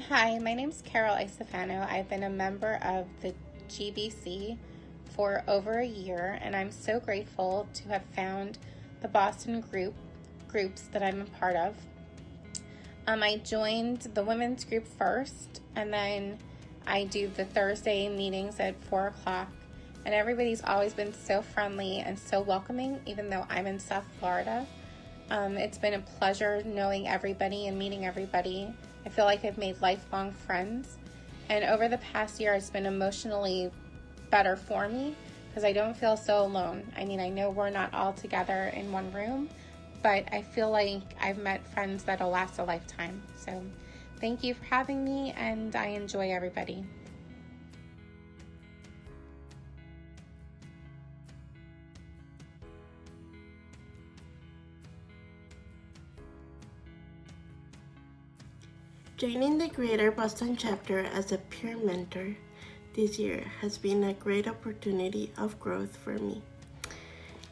Hi, my name's Carol Isofano. I've been a member of the GBC for over a year, and I'm so grateful to have found the Boston groups that I'm a part of. I joined the women's group first, and then I do the Thursday meetings at 4 o'clock. And everybody's always been so friendly and so welcoming, even though I'm in South Florida. It's been a pleasure knowing everybody and meeting everybody. I feel like I've made lifelong friends. And over the past year, it's been emotionally better for me because I don't feel so alone. I mean, I know we're not all together in one room, but I feel like I've met friends that'll last a lifetime. So thank you for having me, and I enjoy everybody. Joining the Greater Boston chapter as a peer mentor this year has been a great opportunity of growth for me.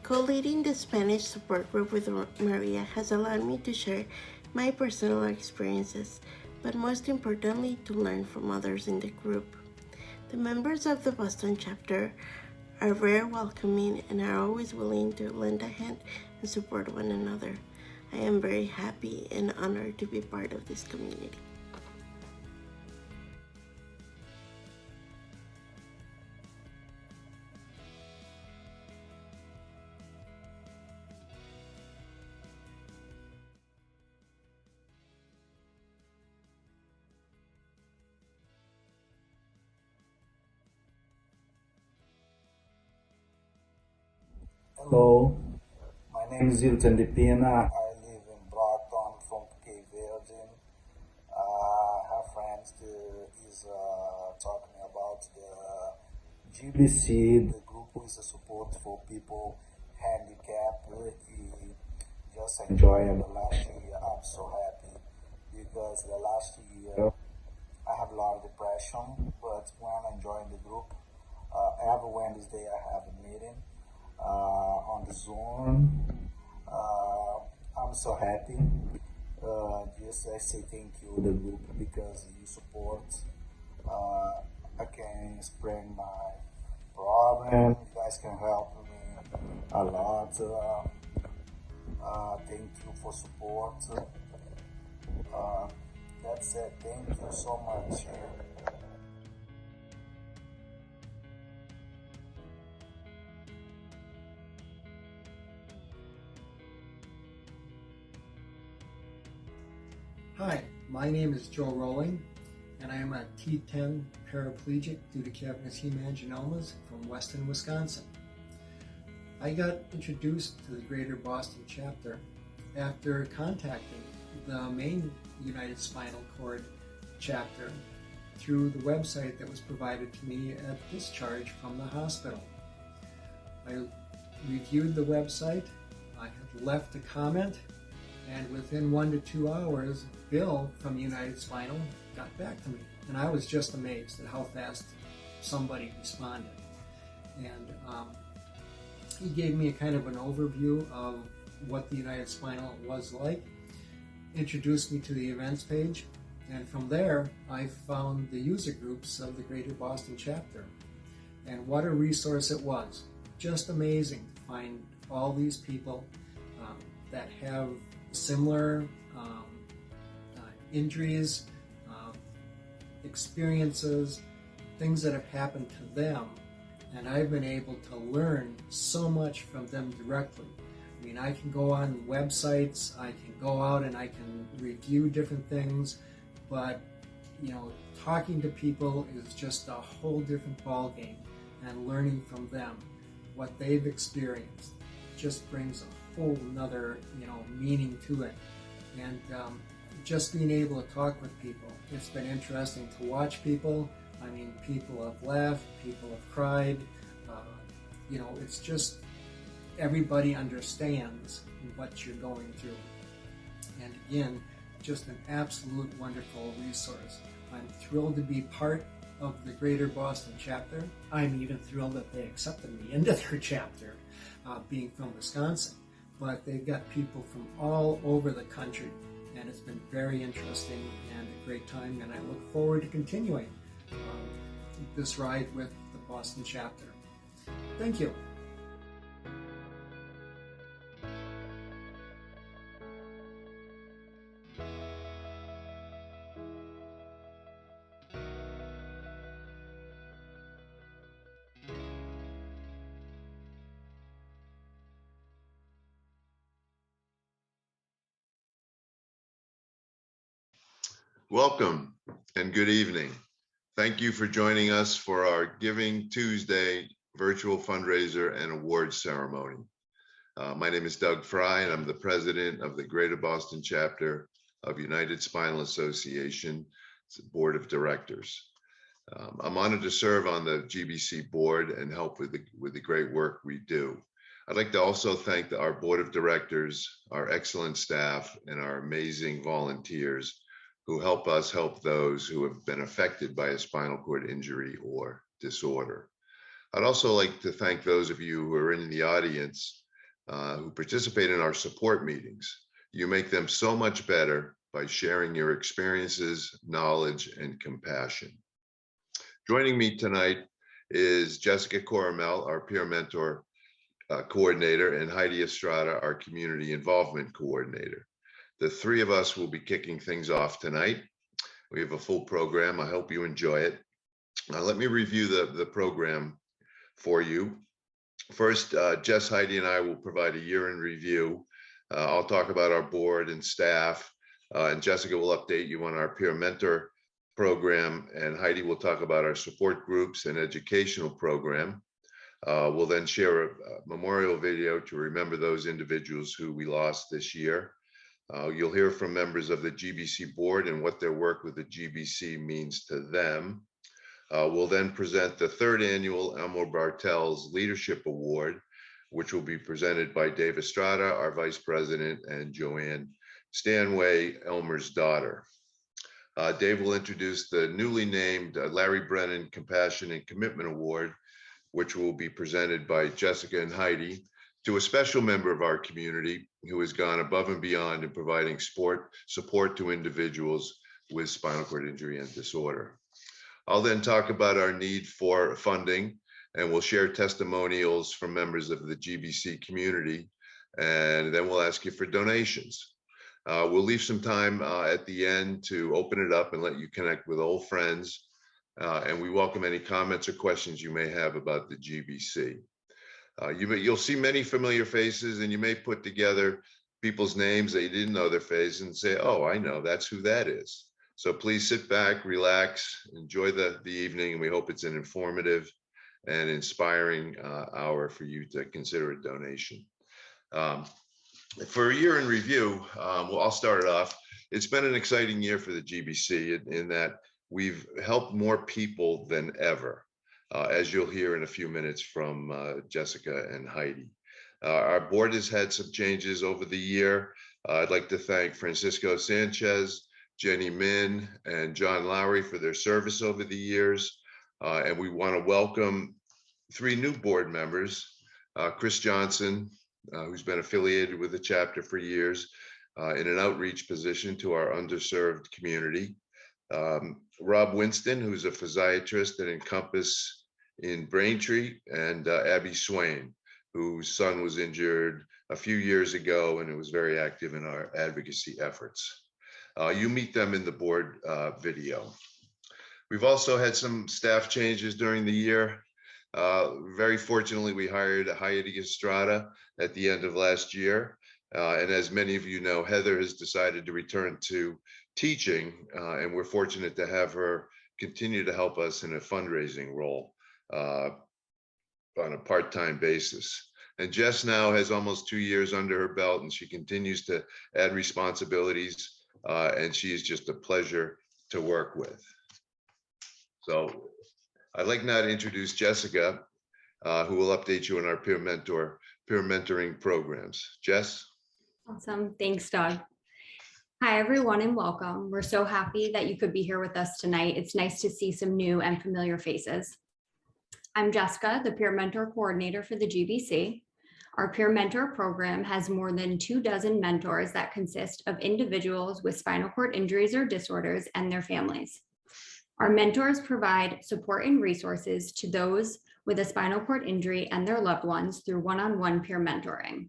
Co-leading the Spanish support group with Maria has allowed me to share my personal experiences, but most importantly, to learn from others in the group. The members of the Boston chapter are very welcoming and are always willing to lend a hand and support one another. I am very happy and honored to be part of this community. Hello, my name is Hilton Dipina. I live in Brockton from Cape Virgin. Have friends that is talking about the GBC, the group is a support for people handicapped. We just enjoy the last year. I'm so happy because the last year I have a lot of depression, but when I'm enjoying the group, every Wednesday I have a meeting on the Zoom. I'm so happy. Just I say thank you the group because you support. I can explain my problem. You guys can help me a lot. Thank you for support. That's it. Thank you so much. Hi, my name is Joe Rowling, and I am a T10 paraplegic due to cavernous hemangiomas from Weston, Wisconsin. I got introduced to the Greater Boston chapter after contacting the main United Spinal Cord chapter through the website that was provided to me at discharge from the hospital. I reviewed the website, I had left a comment, and within 1 to 2 hours, Bill from United Spinal got back to me. And I was just amazed at how fast somebody responded. And he gave me a kind of an overview of what the United Spinal was like, introduced me to the events page, and from there I found the user groups of the Greater Boston chapter. And what a resource it was. Just amazing to find all these people that have similar injuries, experiences, things that have happened to them, and I've been able to learn so much from them directly. I mean, I can go on websites, I can go out and I can review different things, but talking to people is just a whole different ballgame, and learning from them what they've experienced just brings a whole nother meaning to it. And just being able to talk with people, it's been interesting to watch people. I mean, people have laughed, people have cried. It's just everybody understands what you're going through. And again, just an absolute wonderful resource. I'm thrilled to be part of the Greater Boston chapter. I'm even thrilled that they accepted me into their chapter, being from Wisconsin. But they've got people from all over the country, and it's been very interesting and a great time, and I look forward to continuing this ride with the Boston chapter. Thank you. Welcome and good evening. Thank you for joining us for our Giving Tuesday virtual fundraiser and awards ceremony. My name is Doug Fry, and I'm the president of the Greater Boston chapter of United Spinal Association Board of Directors. I'm honored to serve on the GBC board and help with the great work we do. I'd like to also thank our board of directors, our excellent staff, and our amazing volunteers who help us help those who have been affected by a spinal cord injury or disorder. I'd also like to thank those of you who are in the audience who participate in our support meetings. You make them so much better by sharing your experiences, knowledge, and compassion. Joining me tonight is Jessica Coramel, our peer mentor coordinator, and Heidi Estrada, our community involvement coordinator. The three of us will be kicking things off tonight. We have a full program. I hope you enjoy it. Let me review the program for you. First, Jess, Heidi, and I will provide a year in review. I'll talk about our board and staff, and Jessica will update you on our peer mentor program, and Heidi will talk about our support groups and educational program. We'll then share a memorial video to remember those individuals who we lost this year. You'll hear from members of the GBC board and what their work with the GBC means to them. We'll then present the third annual Elmer Bartels Leadership Award, which will be presented by Dave Estrada, our vice president, and Joanne Stanway, Elmer's daughter. Dave will introduce the newly named Larry Brennan Compassion and Commitment Award, which will be presented by Jessica and Heidi to a special member of our community who has gone above and beyond in providing support to individuals with spinal cord injury and disorder. I'll then talk about our need for funding, and we'll share testimonials from members of the GBC community, and then we'll ask you for donations. We'll leave some time at the end to open it up and let you connect with old friends, and we welcome any comments or questions you may have about the GBC. You'll see many familiar faces, and you may put together people's names that you didn't know their faces and say, oh, I know, that's who that is. So please sit back, relax, enjoy the evening, and we hope it's an informative and inspiring hour for you to consider a donation. For a year in review, well, I'll start it off. It's been an exciting year for the GBC in that we've helped more people than ever. As you'll hear in a few minutes from Jessica and Heidi. Our board has had some changes over the year. I'd like to thank Francisco Sanchez, Jenny Min, and John Lowry for their service over the years. And we want to welcome three new board members, Chris Johnson, who's been affiliated with the chapter for years in an outreach position to our underserved community. Rob Winston, who's a physiatrist at Encompass in Braintree, and Abby Swain, whose son was injured a few years ago and who was very active in our advocacy efforts. You meet them in the board video. We've also had some staff changes during the year. Very fortunately, we hired Heidi Estrada at the end of last year. And as many of you know, Heather has decided to return to teaching, and we're fortunate to have her continue to help us in a fundraising role on a part-time basis. And Jess now has almost 2 years under her belt, and she continues to add responsibilities, and she is just a pleasure to work with. So I'd like now to introduce Jessica, who will update you on our peer mentoring programs. Jess? Awesome. Thanks, Doug. Hi, everyone, and welcome. We're so happy that you could be here with us tonight. It's nice to see some new and familiar faces. I'm Jessica, the peer mentor coordinator for the GBC. Our peer mentor program has more than 24 mentors that consist of individuals with spinal cord injuries or disorders and their families. Our mentors provide support and resources to those with a spinal cord injury and their loved ones through one-on-one peer mentoring.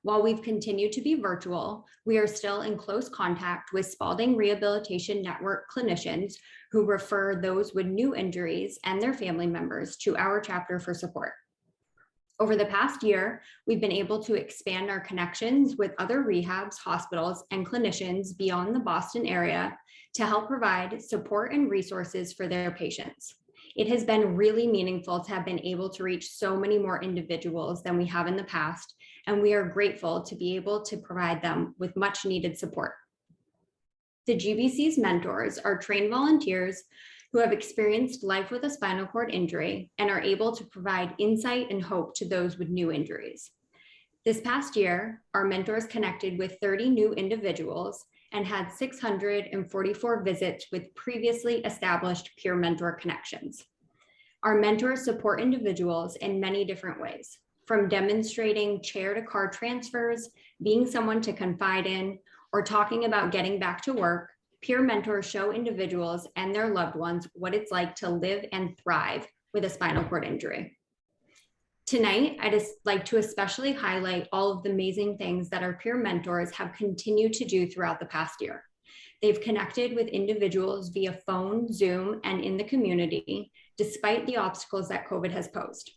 While we've continued to be virtual, we are still in close contact with Spaulding Rehabilitation Network clinicians who refer those with new injuries and their family members to our chapter for support. Over the past year, we've been able to expand our connections with other rehabs, hospitals, and clinicians beyond the Boston area to help provide support and resources for their patients. It has been really meaningful to have been able to reach so many more individuals than we have in the past, and we are grateful to be able to provide them with much needed support. The GBC's mentors are trained volunteers who have experienced life with a spinal cord injury and are able to provide insight and hope to those with new injuries. This past year, our mentors connected with 30 new individuals and had 644 visits with previously established peer mentor connections. Our mentors support individuals in many different ways, from demonstrating chair to car transfers, being someone to confide in, or talking about getting back to work. Peer mentors show individuals and their loved ones what it's like to live and thrive with a spinal cord injury. Tonight, I'd like to especially highlight all of the amazing things that our peer mentors have continued to do throughout the past year. They've connected with individuals via phone, Zoom, and in the community, despite the obstacles that COVID has posed.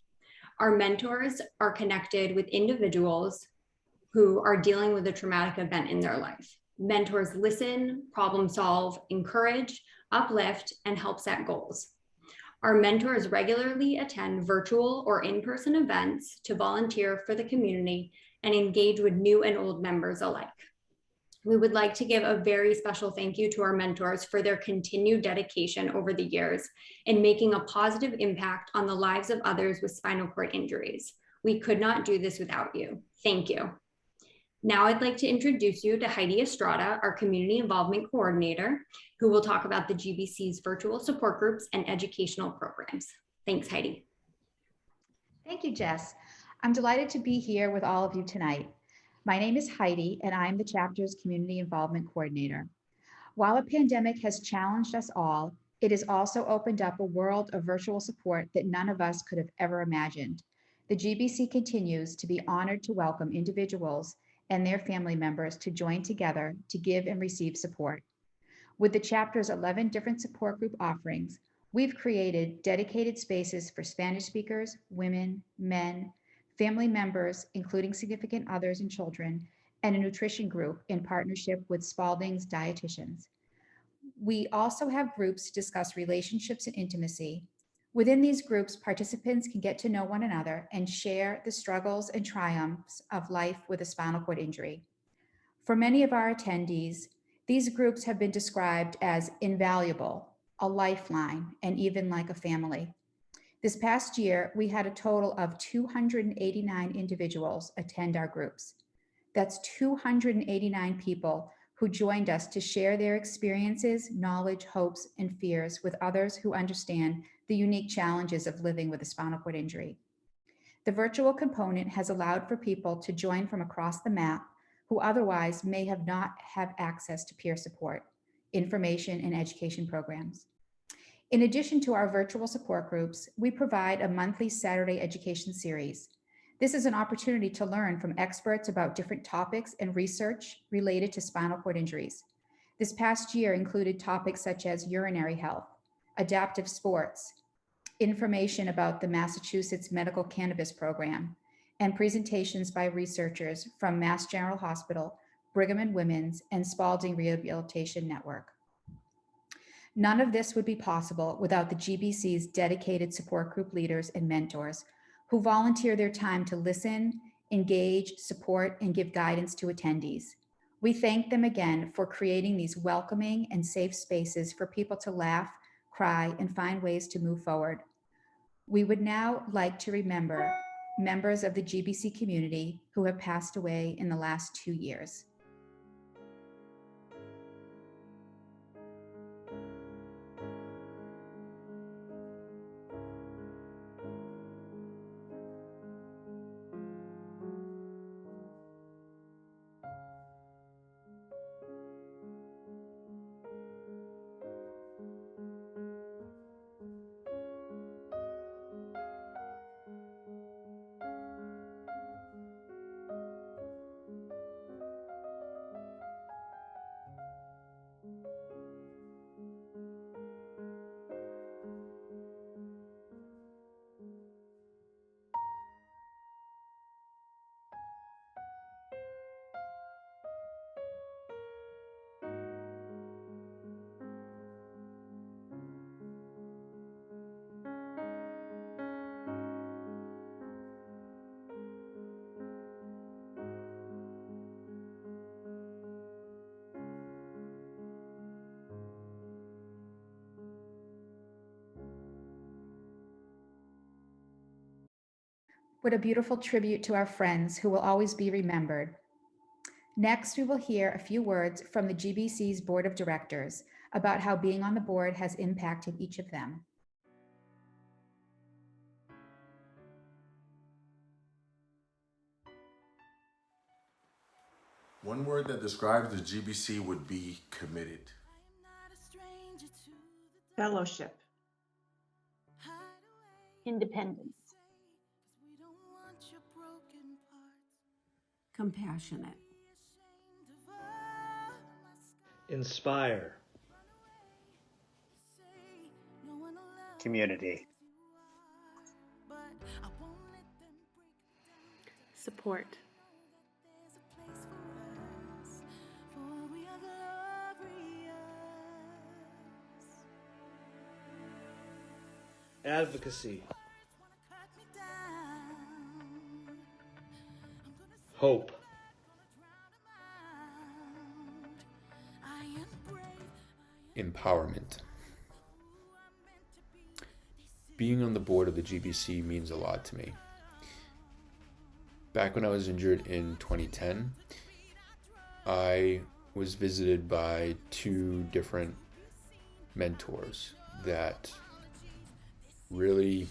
Our mentors are connected with individuals who are dealing with a traumatic event in their life. Mentors listen, problem solve, encourage, uplift, and help set goals. Our mentors regularly attend virtual or in-person events to volunteer for the community and engage with new and old members alike. We would like to give a very special thank you to our mentors for their continued dedication over the years in making a positive impact on the lives of others with spinal cord injuries. We could not do this without you. Thank you. Now I'd like to introduce you to Heidi Estrada, our Community Involvement Coordinator, who will talk about the GBC's virtual support groups and educational programs. Thanks, Heidi. Thank you, Jess. I'm delighted to be here with all of you tonight. My name is Heidi, and I'm the chapter's Community Involvement Coordinator. While a pandemic has challenged us all, it has also opened up a world of virtual support that none of us could have ever imagined. The GBC continues to be honored to welcome individuals and their family members to join together to give and receive support. With the chapter's 11 different support group offerings, we've created dedicated spaces for Spanish speakers, women, men, family members, including significant others and children, and a nutrition group in partnership with Spaulding's dietitians. We also have groups to discuss relationships and intimacy. Within these groups, participants can get to know one another and share the struggles and triumphs of life with a spinal cord injury. For many of our attendees, these groups have been described as invaluable, a lifeline, and even like a family. This past year, we had a total of 289 individuals attend our groups. That's 289 people who joined us to share their experiences, knowledge, hopes, and fears with others who understand the unique challenges of living with a spinal cord injury. The virtual component has allowed for people to join from across the map who otherwise may have not have access to peer support, information, and education programs. In addition to our virtual support groups, we provide a monthly Saturday education series. This is an opportunity to learn from experts about different topics and research related to spinal cord injuries. This past year included topics such as urinary health, adaptive sports, information about the Massachusetts Medical Cannabis Program, and presentations by researchers from Mass General Hospital, Brigham and Women's, and Spaulding Rehabilitation Network. None of this would be possible without the GBC's dedicated support group leaders and mentors who volunteer their time to listen, engage, support, and give guidance to attendees. We thank them again for creating these welcoming and safe spaces for people to laugh, cry, and find ways to move forward. We would now like to remember members of the GBC community who have passed away in the last 2 years. What a beautiful tribute to our friends who will always be remembered. Next, we will hear a few words from the GBC's Board of Directors about how being on the board has impacted each of them. One word that describes the GBC would be committed. Fellowship. Independence. Compassionate. Inspire. Community. Support. Advocacy. Hope. Empowerment. Being on the board of the GBC means a lot to me. Back when I was injured in 2010, I was visited by two different mentors that really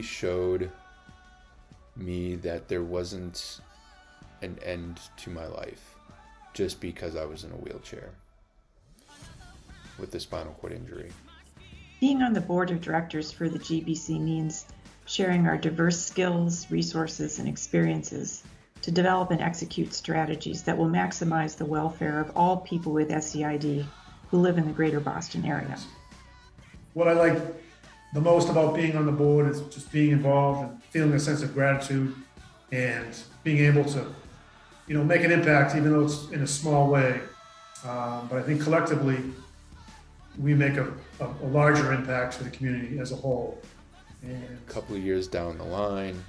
showed me that there wasn't an end to my life just because I was in a wheelchair with a spinal cord injury. Being on the board of directors for the GBC means sharing our diverse skills, resources, and experiences to develop and execute strategies that will maximize the welfare of all people with SCID who live in the greater Boston area. What I like the most about being on the board is just being involved and feeling a sense of gratitude and being able to, make an impact, even though it's in a small way. But I think collectively, we make a larger impact for the community as a whole. And a couple of years down the line,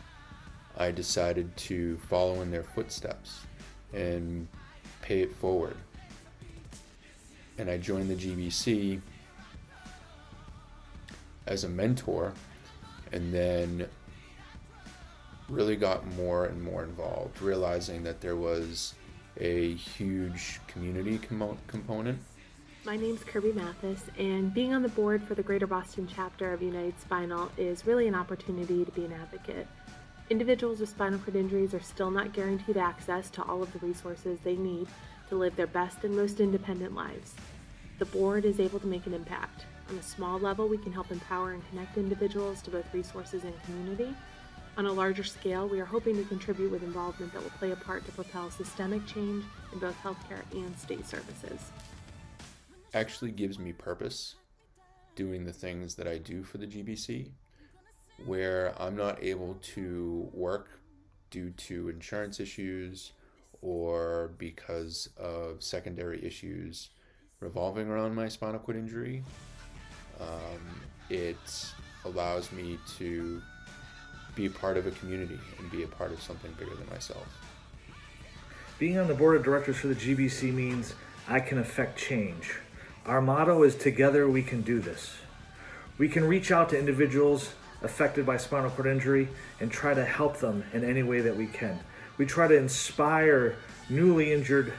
I decided to follow in their footsteps and pay it forward. And I joined the GBC as a mentor, and then really got more and more involved, realizing that there was a huge community component. My name's Kirby Mathis, and being on the board for the Greater Boston chapter of United Spinal is really an opportunity to be an advocate. Individuals with spinal cord injuries are still not guaranteed access to all of the resources they need to live their best and most independent lives. The board is able to make an impact. On a small level, we can help empower and connect individuals to both resources and community. On a larger scale, we are hoping to contribute with involvement that will play a part to propel systemic change in both healthcare and state services. Actually gives me purpose doing the things that I do for the GBC, where I'm not able to work due to insurance issues or because of secondary issues revolving around my spinal cord injury. It allows me to be a part of a community and be a part of something bigger than myself. Being on the board of directors for the GBC means I can affect change. Our motto is together we can do this. We can reach out to individuals affected by spinal cord injury and try to help them in any way that we can. We try to inspire newly injured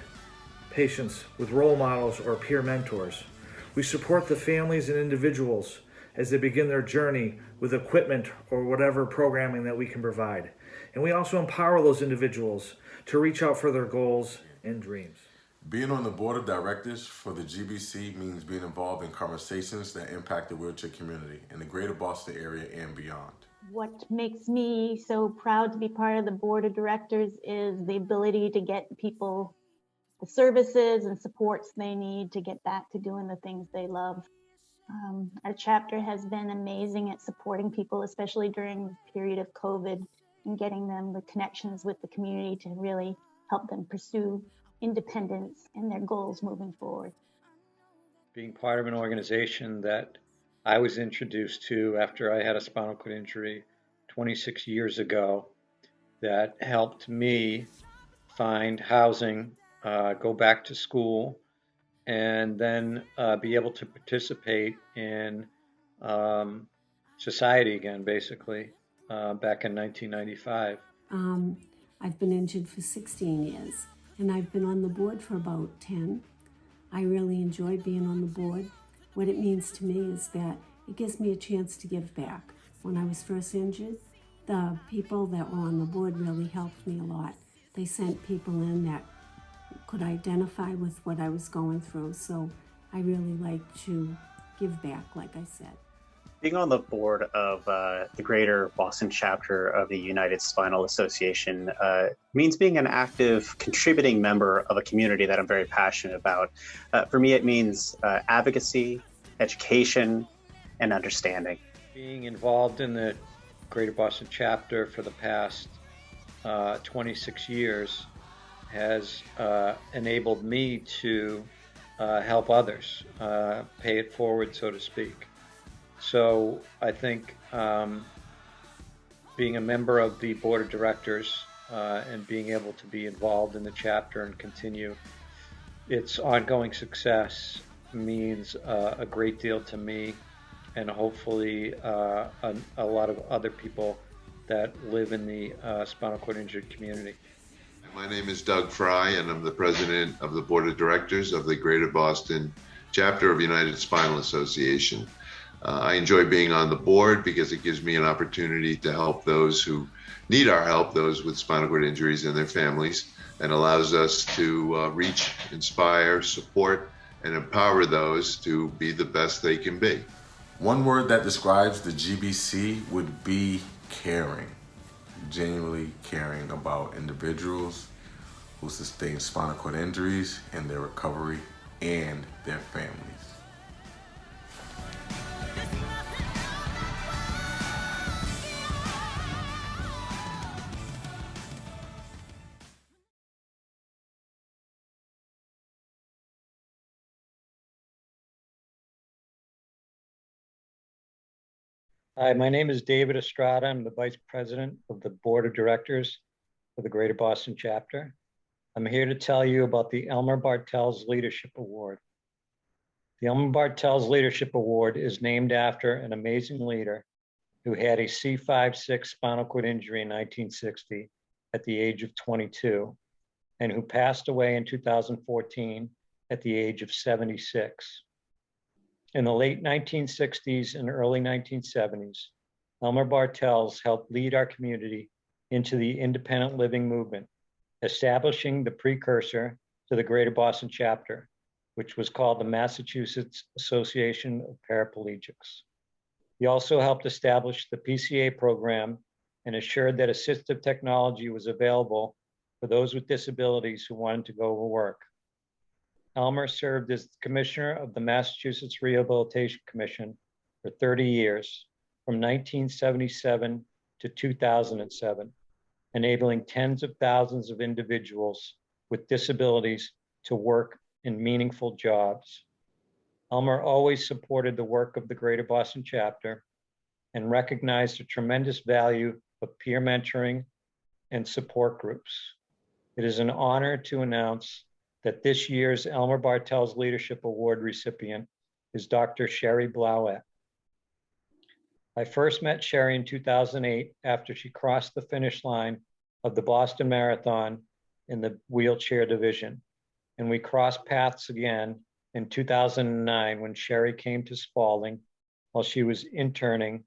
patients with role models or peer mentors. We support the families and individuals as they begin their journey with equipment or whatever programming that we can provide. And we also empower those individuals to reach out for their goals and dreams. Being on the board of directors for the GBC means being involved in conversations that impact the wheelchair community in the greater Boston area and beyond. What makes me so proud to be part of the board of directors is the ability to get people the services and supports they need to get back to doing the things they love. Our chapter has been amazing at supporting people, especially during the period of COVID, and getting them the connections with the community to really help them pursue independence and their goals moving forward. Being part of an organization that I was introduced to after I had a spinal cord injury 26 years ago that helped me find housing, go back to school, and then be able to participate in society again, basically, back in 1995. I've been injured for 16 years, and I've been on the board for about 10. I really enjoy being on the board. What it means to me is that it gives me a chance to give back. When I was first injured, the people that were on the board really helped me a lot. They sent people in that could identify with what I was going through, so I really like to give back, like I said. Being on the board of the Greater Boston chapter of the United Spinal Association means being an active, contributing member of a community that I'm very passionate about. For me, it means advocacy, education, and understanding. Being involved in the Greater Boston chapter for the past 26 years has enabled me to help others, pay it forward, so to speak. So I think being a member of the board of directors and being able to be involved in the chapter and continue its ongoing success means a great deal to me, and hopefully a lot of other people that live in the spinal cord injured community. My name is Doug Fry, and I'm the president of the board of directors of the Greater Boston chapter of United Spinal Association. I enjoy being on the board because it gives me an opportunity to help those who need our help, those with spinal cord injuries and their families, and allows us to reach, inspire, support, and empower those to be the best they can be. One word that describes the GBC would be caring. Genuinely caring about individuals who sustain spinal cord injuries and their recovery and their families. Hi, my name is David Estrada. I'm the Vice President of the Board of Directors for the Greater Boston Chapter. I'm here to tell you about the Elmer Bartels Leadership Award. The Elmer Bartels Leadership Award is named after an amazing leader who had a C5-6 spinal cord injury in 1960 at the age of 22, and who passed away in 2014 at the age of 76. In the late 1960s and early 1970s, Elmer Bartels helped lead our community into the independent living movement, establishing the precursor to the Greater Boston chapter, which was called the Massachusetts Association of Paraplegics. He also helped establish the PCA program and assured that assistive technology was available for those with disabilities who wanted to go to work. Elmer served as commissioner of the Massachusetts Rehabilitation Commission for 30 years, from 1977 to 2007, enabling tens of thousands of individuals with disabilities to work in meaningful jobs. Elmer always supported the work of the Greater Boston chapter and recognized the tremendous value of peer mentoring and support groups. It is an honor to announce that this year's Elmer Bartels Leadership Award recipient is Dr. Sherry Blauett. I first met Sherry in 2008 after she crossed the finish line of the Boston Marathon in the wheelchair division. And we crossed paths again in 2009 when Sherry came to Spalding while she was interning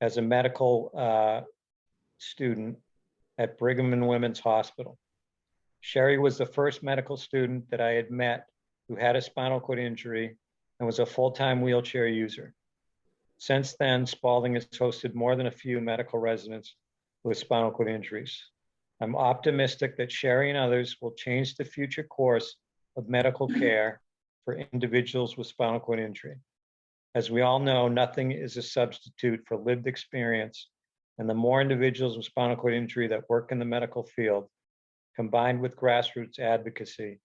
as a medical student at Brigham and Women's Hospital. Sherry was the first medical student that I had met who had a spinal cord injury and was a full-time wheelchair user. Since then, Spalding has hosted more than a few medical residents with spinal cord injuries. I'm optimistic that Sherry and others will change the future course of medical care for individuals with spinal cord injury. As we all know, nothing is a substitute for lived experience, and the more individuals with spinal cord injury that work in the medical field, combined with grassroots advocacy,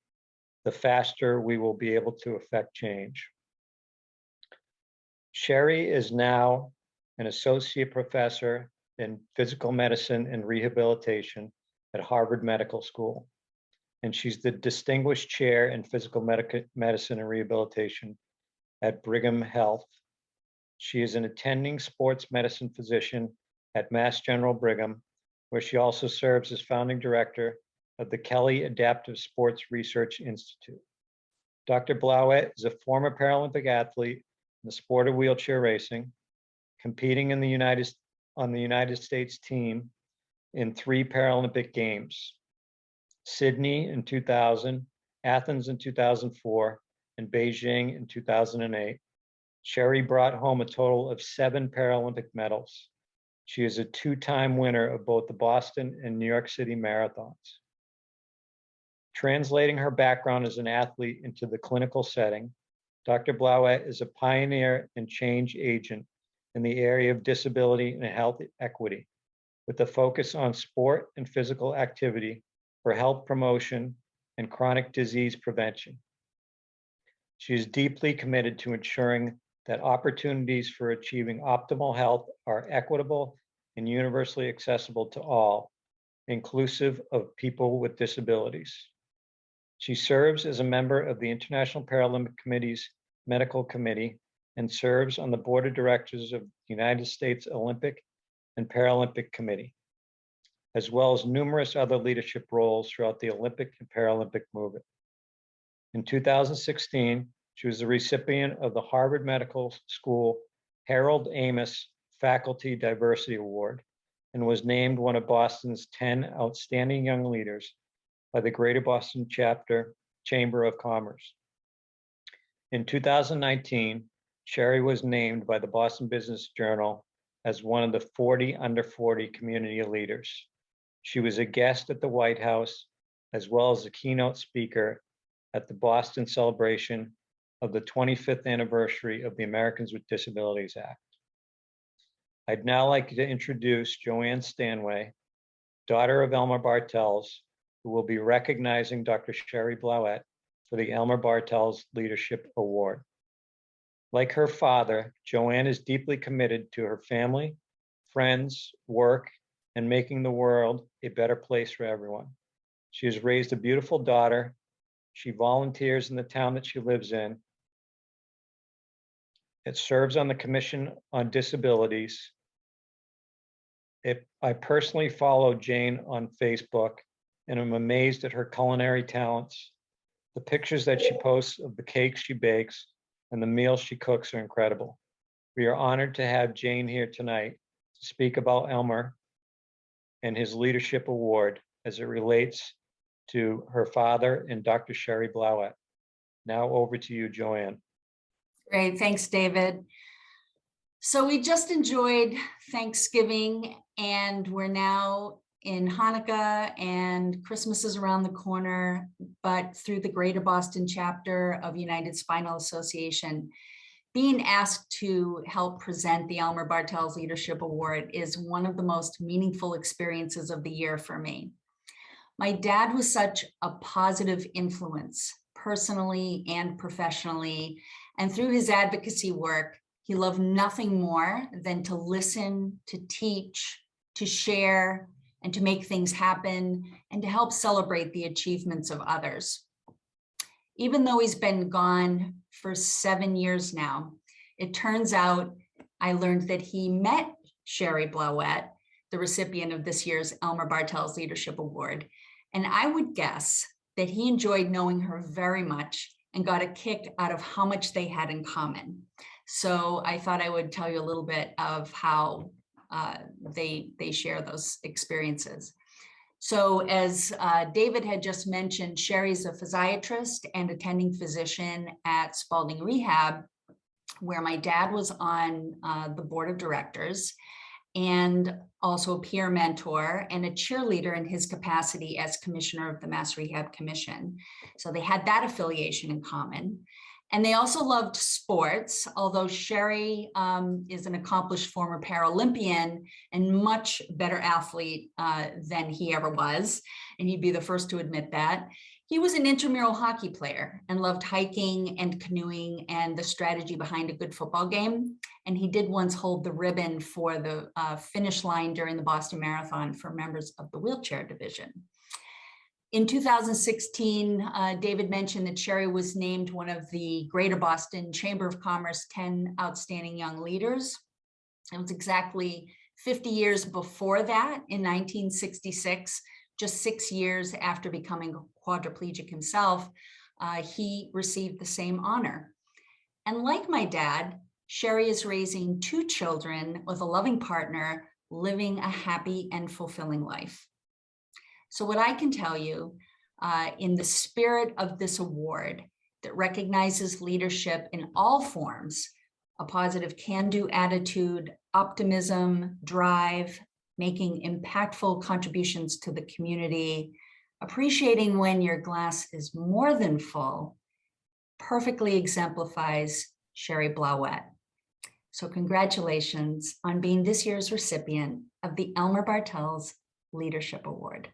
the faster we will be able to affect change. Sherry is now an associate professor in physical medicine and rehabilitation at Harvard Medical School, and she's the distinguished chair in physical medicine and rehabilitation at Brigham Health. She is an attending sports medicine physician at Mass General Brigham, where she also serves as founding director of the Kelly Adaptive Sports Research Institute. Dr. Blauett is a former Paralympic athlete in the sport of wheelchair racing, competing on the United States team in 3 Paralympic Games: Sydney in 2000, Athens in 2004, and Beijing in 2008. Sherry brought home a total of 7 Paralympic medals. She is a 2-time winner of both the Boston and New York City marathons. Translating her background as an athlete into the clinical setting, Dr. Blauett is a pioneer and change agent in the area of disability and health equity, with a focus on sport and physical activity for health promotion and chronic disease prevention. She is deeply committed to ensuring that opportunities for achieving optimal health are equitable and universally accessible to all, inclusive of people with disabilities. She serves as a member of the International Paralympic Committee's Medical Committee and serves on the board of directors of the United States Olympic and Paralympic Committee, as well as numerous other leadership roles throughout the Olympic and Paralympic movement. In 2016, she was the recipient of the Harvard Medical School Harold Amos Faculty Diversity Award and was named one of Boston's 10 outstanding young leaders by the Greater Boston Chamber of Commerce. In 2019, Sherry was named by the Boston Business Journal as one of the 40 under 40 community leaders. She was a guest at the White House, as well as a keynote speaker at the Boston celebration of the 25th anniversary of the Americans with Disabilities Act. I'd now like to introduce Joanne Stanway, daughter of Elmer Bartels, who will be recognizing Dr. Sherry Blauett for the Elmer Bartels Leadership Award. Like her father, Joanne is deeply committed to her family, friends, work, and making the world a better place for everyone. She has raised a beautiful daughter. She volunteers in the town that she lives in. It serves on the Commission on Disabilities. I personally follow Jane on Facebook and I'm amazed at her culinary talents. The pictures that she posts of the cakes she bakes and the meals she cooks are incredible. We are honored to have Jane here tonight to speak about Elmer and his leadership award as it relates to her father and Dr. Sherry Blauett. Now over to you, Joanne. Great, thanks, David. So we just enjoyed Thanksgiving and we're now in Hanukkah and Christmas is around the corner, but through the Greater Boston chapter of United Spinal Association, being asked to help present the Elmer Bartels Leadership Award is one of the most meaningful experiences of the year for me. My dad was such a positive influence, personally and professionally, and through his advocacy work, he loved nothing more than to listen, to teach, to share, and to make things happen, and to help celebrate the achievements of others. Even though he's been gone for 7 years now, it turns out I learned that he met Sherry Blauett, the recipient of this year's Elmer Bartels Leadership Award, and I would guess that he enjoyed knowing her very much and got a kick out of how much they had in common. So I thought I would tell you a little bit of how they share those experiences. So as David had just mentioned, Sherry's a physiatrist and attending physician at Spalding Rehab, where my dad was on the board of directors, and also a peer mentor and a cheerleader in his capacity as commissioner of the Mass Rehab Commission. So they had that affiliation in common. And they also loved sports, although Sherry is an accomplished former Paralympian and much better athlete than he ever was. And he'd be the first to admit that. He was an intramural hockey player and loved hiking and canoeing and the strategy behind a good football game. And he did once hold the ribbon for the finish line during the Boston Marathon for members of the wheelchair division. In 2016, David mentioned that Sherry was named one of the Greater Boston Chamber of Commerce 10 Outstanding Young Leaders. It was exactly 50 years before that, in 1966, just 6 years after becoming quadriplegic himself, he received the same honor. And like my dad, Sherry is raising 2 children with a loving partner, living a happy and fulfilling life. So what I can tell you, in the spirit of this award that recognizes leadership in all forms, a positive can-do attitude, optimism, drive, making impactful contributions to the community, appreciating when your glass is more than full, perfectly exemplifies Sherry Blauette. So congratulations on being this year's recipient of the Elmer Bartels Leadership Award.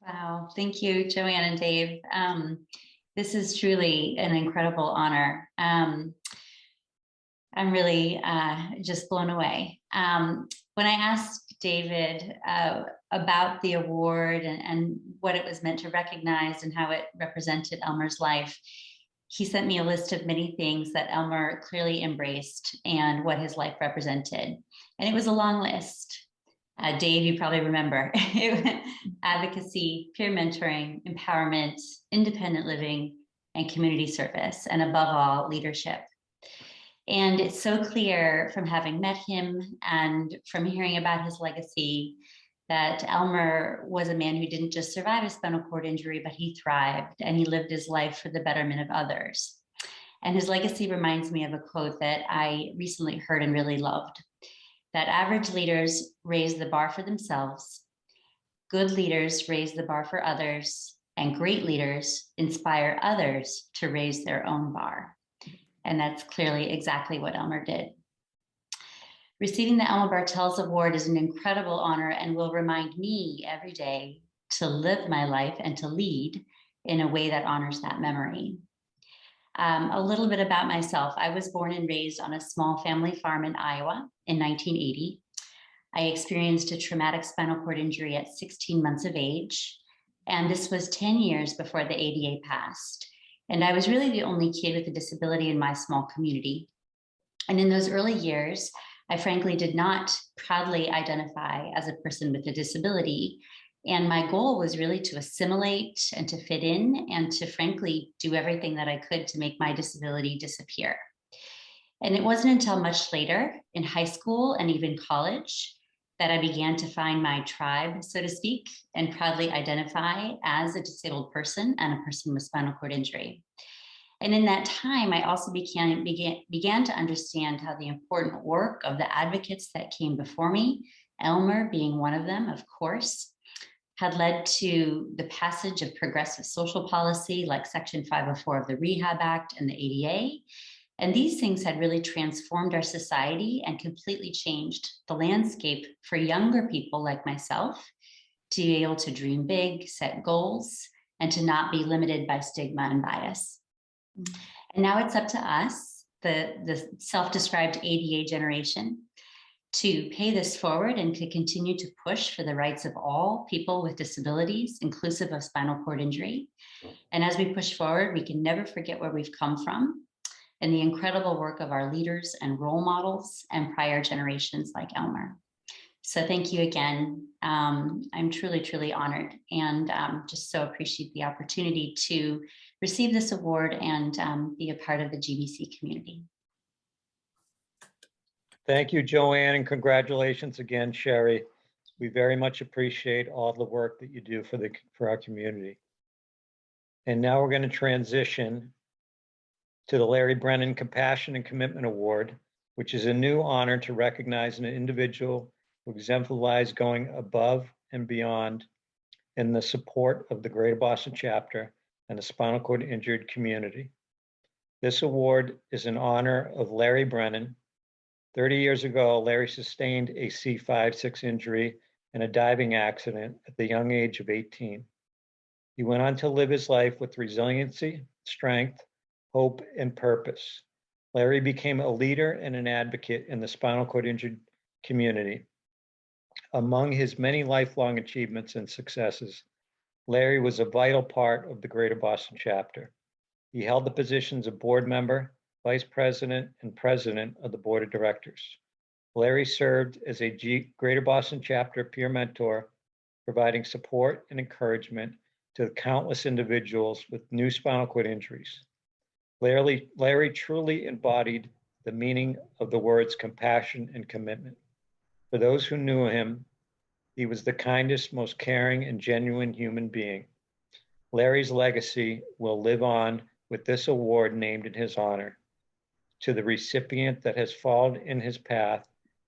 Wow, thank you, Joanne and Dave. This is truly an incredible honor. I'm really just blown away. When I asked David about the award and what it was meant to recognize and how it represented Elmer's life, he sent me a list of many things that Elmer clearly embraced and what his life represented. And it was a long list. Dave, you probably remember, advocacy, peer mentoring, empowerment, independent living, and community service, and above all, leadership. And it's so clear from having met him and from hearing about his legacy that Elmer was a man who didn't just survive a spinal cord injury, but he thrived and he lived his life for the betterment of others. And his legacy reminds me of a quote that I recently heard and really loved, that average leaders raise the bar for themselves, good leaders raise the bar for others, and great leaders inspire others to raise their own bar. And that's clearly exactly what Elmer did. Receiving the Elmer Bartels Award is an incredible honor and will remind me every day to live my life and to lead in a way that honors that memory. A little bit about myself. I was born and raised on a small family farm in Iowa in 1980. I experienced a traumatic spinal cord injury at 16 months of age, and this was 10 years before the ADA passed. And I was really the only kid with a disability in my small community. And in those early years, I frankly did not proudly identify as a person with a disability. And my goal was really to assimilate and to fit in and to frankly do everything that I could to make my disability disappear. And it wasn't until much later in high school and even college that I began to find my tribe, so to speak, and proudly identify as a disabled person and a person with spinal cord injury. And in that time, I also began to understand how the important work of the advocates that came before me, Elmer being one of them, of course, had led to the passage of progressive social policy like Section 504 of the Rehab Act and the ADA. And these things had really transformed our society and completely changed the landscape for younger people like myself to be able to dream big, set goals, and to not be limited by stigma and bias. And now it's up to us, the self-described ADA generation, to pay this forward and to continue to push for the rights of all people with disabilities, inclusive of spinal cord injury. And as we push forward, we can never forget where we've come from and the incredible work of our leaders and role models and prior generations like Elmer. So thank you again. I'm truly, truly honored and just so appreciate the opportunity to receive this award and be a part of the GBC community. Thank you, Joanne, and congratulations again, Sherry. We very much appreciate all the work that you do for our community. And now we're going to transition to the Larry Brennan Compassion and Commitment Award, which is a new honor to recognize an individual who exemplifies going above and beyond in the support of the Greater Boston chapter and the spinal cord injured community. This award is in honor of Larry Brennan. 30 years ago, Larry sustained a C5-6 injury in a diving accident at the young age of 18. He went on to live his life with resiliency, strength, hope, and purpose. Larry became a leader and an advocate in the spinal cord injured community. Among his many lifelong achievements and successes, Larry was a vital part of the Greater Boston chapter. He held the positions of board member, vice president, and president of the board of directors. Larry served as a Greater Boston chapter peer mentor, providing support and encouragement to countless individuals with new spinal cord injuries. Larry truly embodied the meaning of the words compassion and commitment. For those who knew him, he was the kindest, most caring, and genuine human being. Larry's legacy will live on with this award named in his honor to the recipient that has fallen in his path,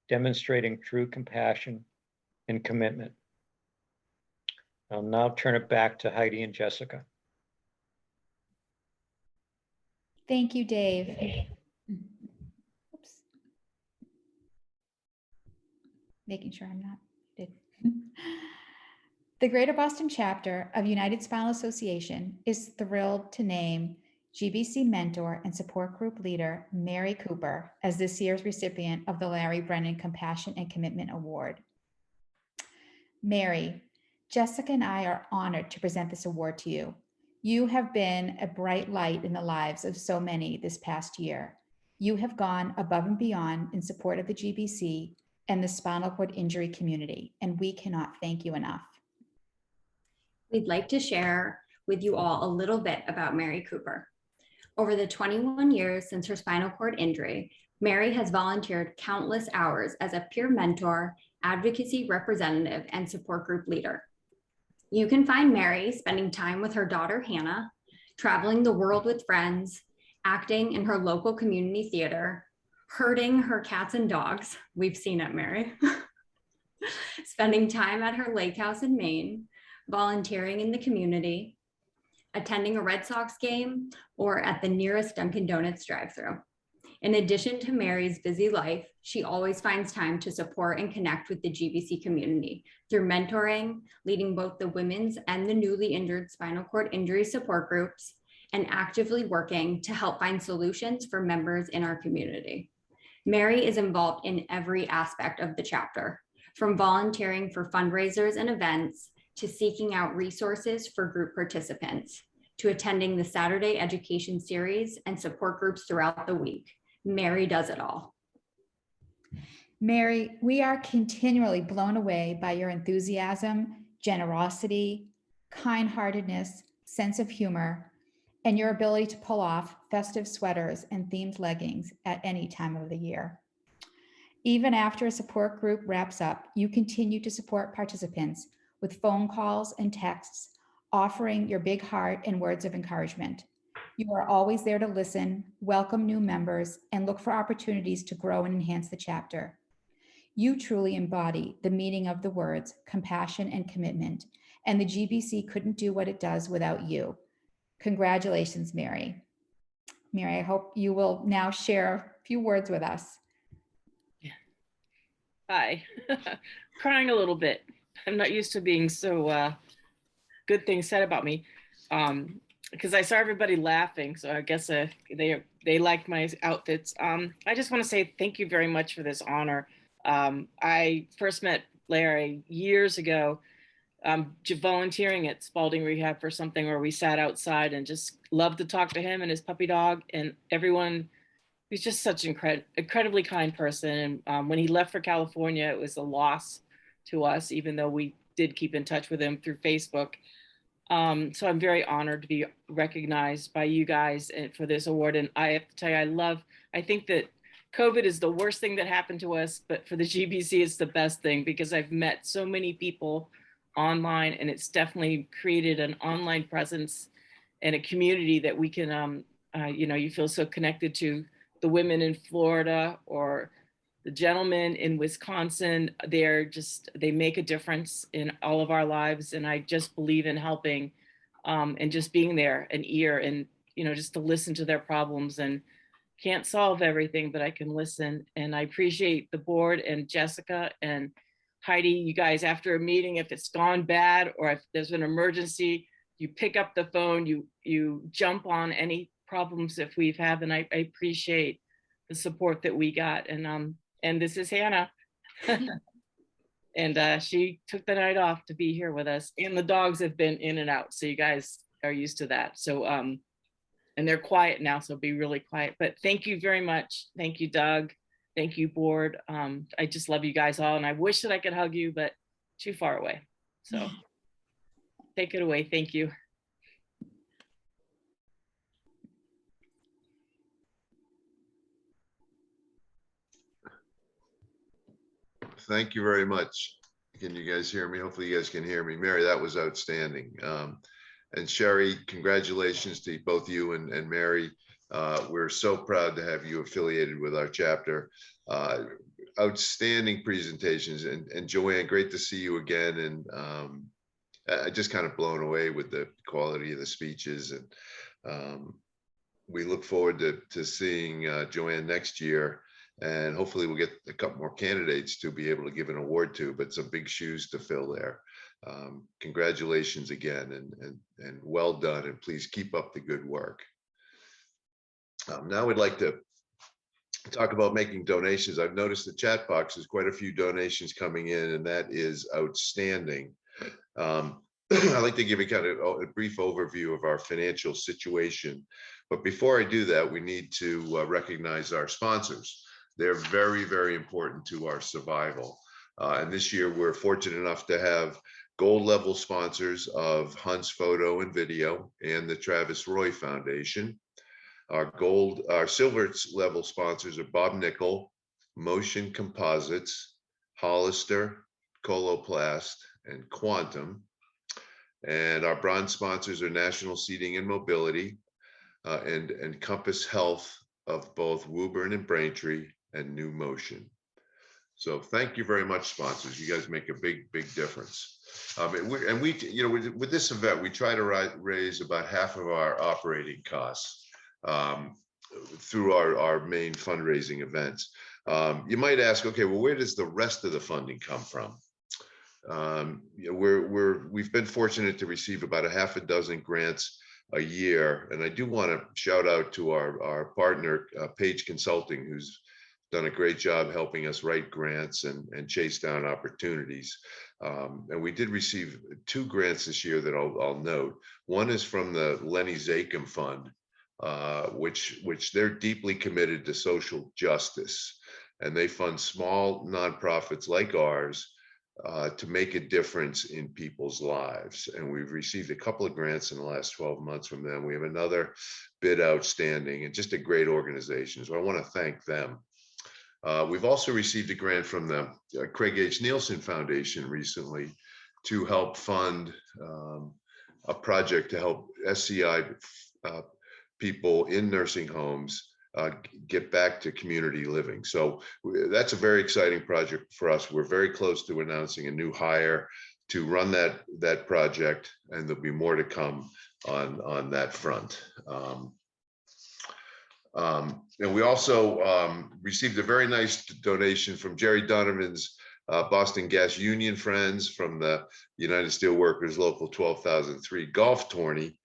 demonstrating true compassion and commitment. I'll now turn it back to Heidi and Jessica. Thank you, Dave. Oops. Making sure I'm not muted. The Greater Boston chapter of United Spinal Association is thrilled to name GBC mentor and support group leader Mary Cooper as this year's recipient of the Larry Brennan Compassion and Commitment Award. Mary, Jessica and I are honored to present this award to you. You have been a bright light in the lives of so many this past year. You have gone above and beyond in support of the GBC and the spinal cord injury community, and we cannot thank you enough. We'd like to share with you all a little bit about Mary Cooper. Over the 21 years since her spinal cord injury, Mary has volunteered countless hours as a peer mentor, advocacy representative, and support group leader. You can find Mary spending time with her daughter, Hannah, traveling the world with friends, acting in her local community theater, herding her cats and dogs. We've seen it, Mary. Spending time at her lake house in Maine, volunteering in the community, attending a Red Sox game, or at the nearest Dunkin' Donuts drive-thru. In addition to Mary's busy life, she always finds time to support and connect with the GBC community through mentoring, leading both the women's and the newly injured spinal cord injury support groups, and actively working to help find solutions for members in our community. Mary is involved in every aspect of the chapter, from volunteering for fundraisers and events, to seeking out resources for group participants, to attending the Saturday education series and support groups throughout the week. Mary does it all. Mary, we are continually blown away by your enthusiasm, generosity, kind-heartedness, sense of humor, and your ability to pull off festive sweaters and themed leggings at any time of the year. Even after a support group wraps up, you continue to support participants with phone calls and texts, offering your big heart and words of encouragement. You are always there to listen, welcome new members, and look for opportunities to grow and enhance the chapter. You truly embody the meaning of the words compassion and commitment, and the GBC couldn't do what it does without you. Congratulations, Mary. Mary, I hope you will now share a few words with us. Hi, crying a little bit. I'm not used to being so good things said about me, because I saw everybody laughing, so I guess they liked my outfits. I just want to say thank you very much for this honor. I first met Larry years ago, volunteering at Spalding Rehab for something where we sat outside and just loved to talk to him and his puppy dog and everyone. He's just such an incredibly kind person. And when he left for California, it was a loss to us, even though we did keep in touch with him through Facebook. So I'm very honored to be recognized by you guys for this award. And I have to tell you, I think that COVID is the worst thing that happened to us, but for the GBC, it's the best thing because I've met so many people online and it's definitely created an online presence and a community that we can, you feel so connected to the women in Florida or the gentlemen in Wisconsin. They make a difference in all of our lives. And I just believe in helping and just being there, an ear, and, just to listen to their problems. And can't solve everything, but I can listen. And I appreciate the board and Jessica and Heidi, you guys, after a meeting, if it's gone bad or if there's an emergency, you pick up the phone, you jump on any problems if we've had, and I appreciate the support that we got. And this is Hannah. And she took the night off to be here with us. And the dogs have been in and out, so you guys are used to that. So, and they're quiet now, so be really quiet. But thank you very much. Thank you, Doug. Thank you, board. I just love you guys all, and I wish that I could hug you, but too far away. So take it away. Thank you. Thank you very much. Can you guys hear me? Hopefully you guys can hear me. Mary, that was outstanding. And Sherry, congratulations to both you and Mary. We're so proud to have you affiliated with our chapter. Outstanding presentations. And Joanne, great to see you again. And I just kind of blown away with the quality of the speeches. And we look forward to seeing Joanne next year. And hopefully we'll get a couple more candidates to be able to give an award to, but some big shoes to fill there. Congratulations again, and well done, and please keep up the good work. Now we'd like to talk about making donations. I've noticed the chat box, there's quite a few donations coming in, and that is outstanding. I'd like to give you kind of a brief overview of our financial situation. But before I do that, we need to recognize our sponsors. They're very, very important to our survival. And this year, we're fortunate enough to have gold level sponsors of Hunt's Photo and Video and the Travis Roy Foundation. Our silver level sponsors are Bob Nickel, Motion Composites, Hollister, Coloplast, and Quantum. And our bronze sponsors are National Seating and Mobility and Compass Health of both Woburn and Braintree, and New Motion. So thank you very much, sponsors. You guys make a big, big difference. And we, you know, with this event, we try to raise about half of our operating costs through our main fundraising events. You might ask, okay, well, where does the rest of the funding come from? You know, we've been fortunate to receive about a half a dozen grants a year, and I do want to shout out to our partner, Page Consulting, who's done a great job helping us write grants and chase down opportunities. And we did receive 2 grants this year that I'll note. One is from the Lenny Zakem Fund, which they're deeply committed to social justice, and they fund small nonprofits like ours to make a difference in people's lives. And we've received a couple of grants in the last 12 months from them. We have another bid outstanding, and just a great organization. So I want to thank them. We've also received a grant from the Craig H. Nielsen Foundation recently to help fund a project to help SCI people in nursing homes get back to community living. So that's a very exciting project for us. We're very close to announcing a new hire to run that project, and there'll be more to come on that front. And we also received a very nice donation from Jerry Donovan's Boston Gas Union friends from the United Steelworkers Local 12,003 golf tourney.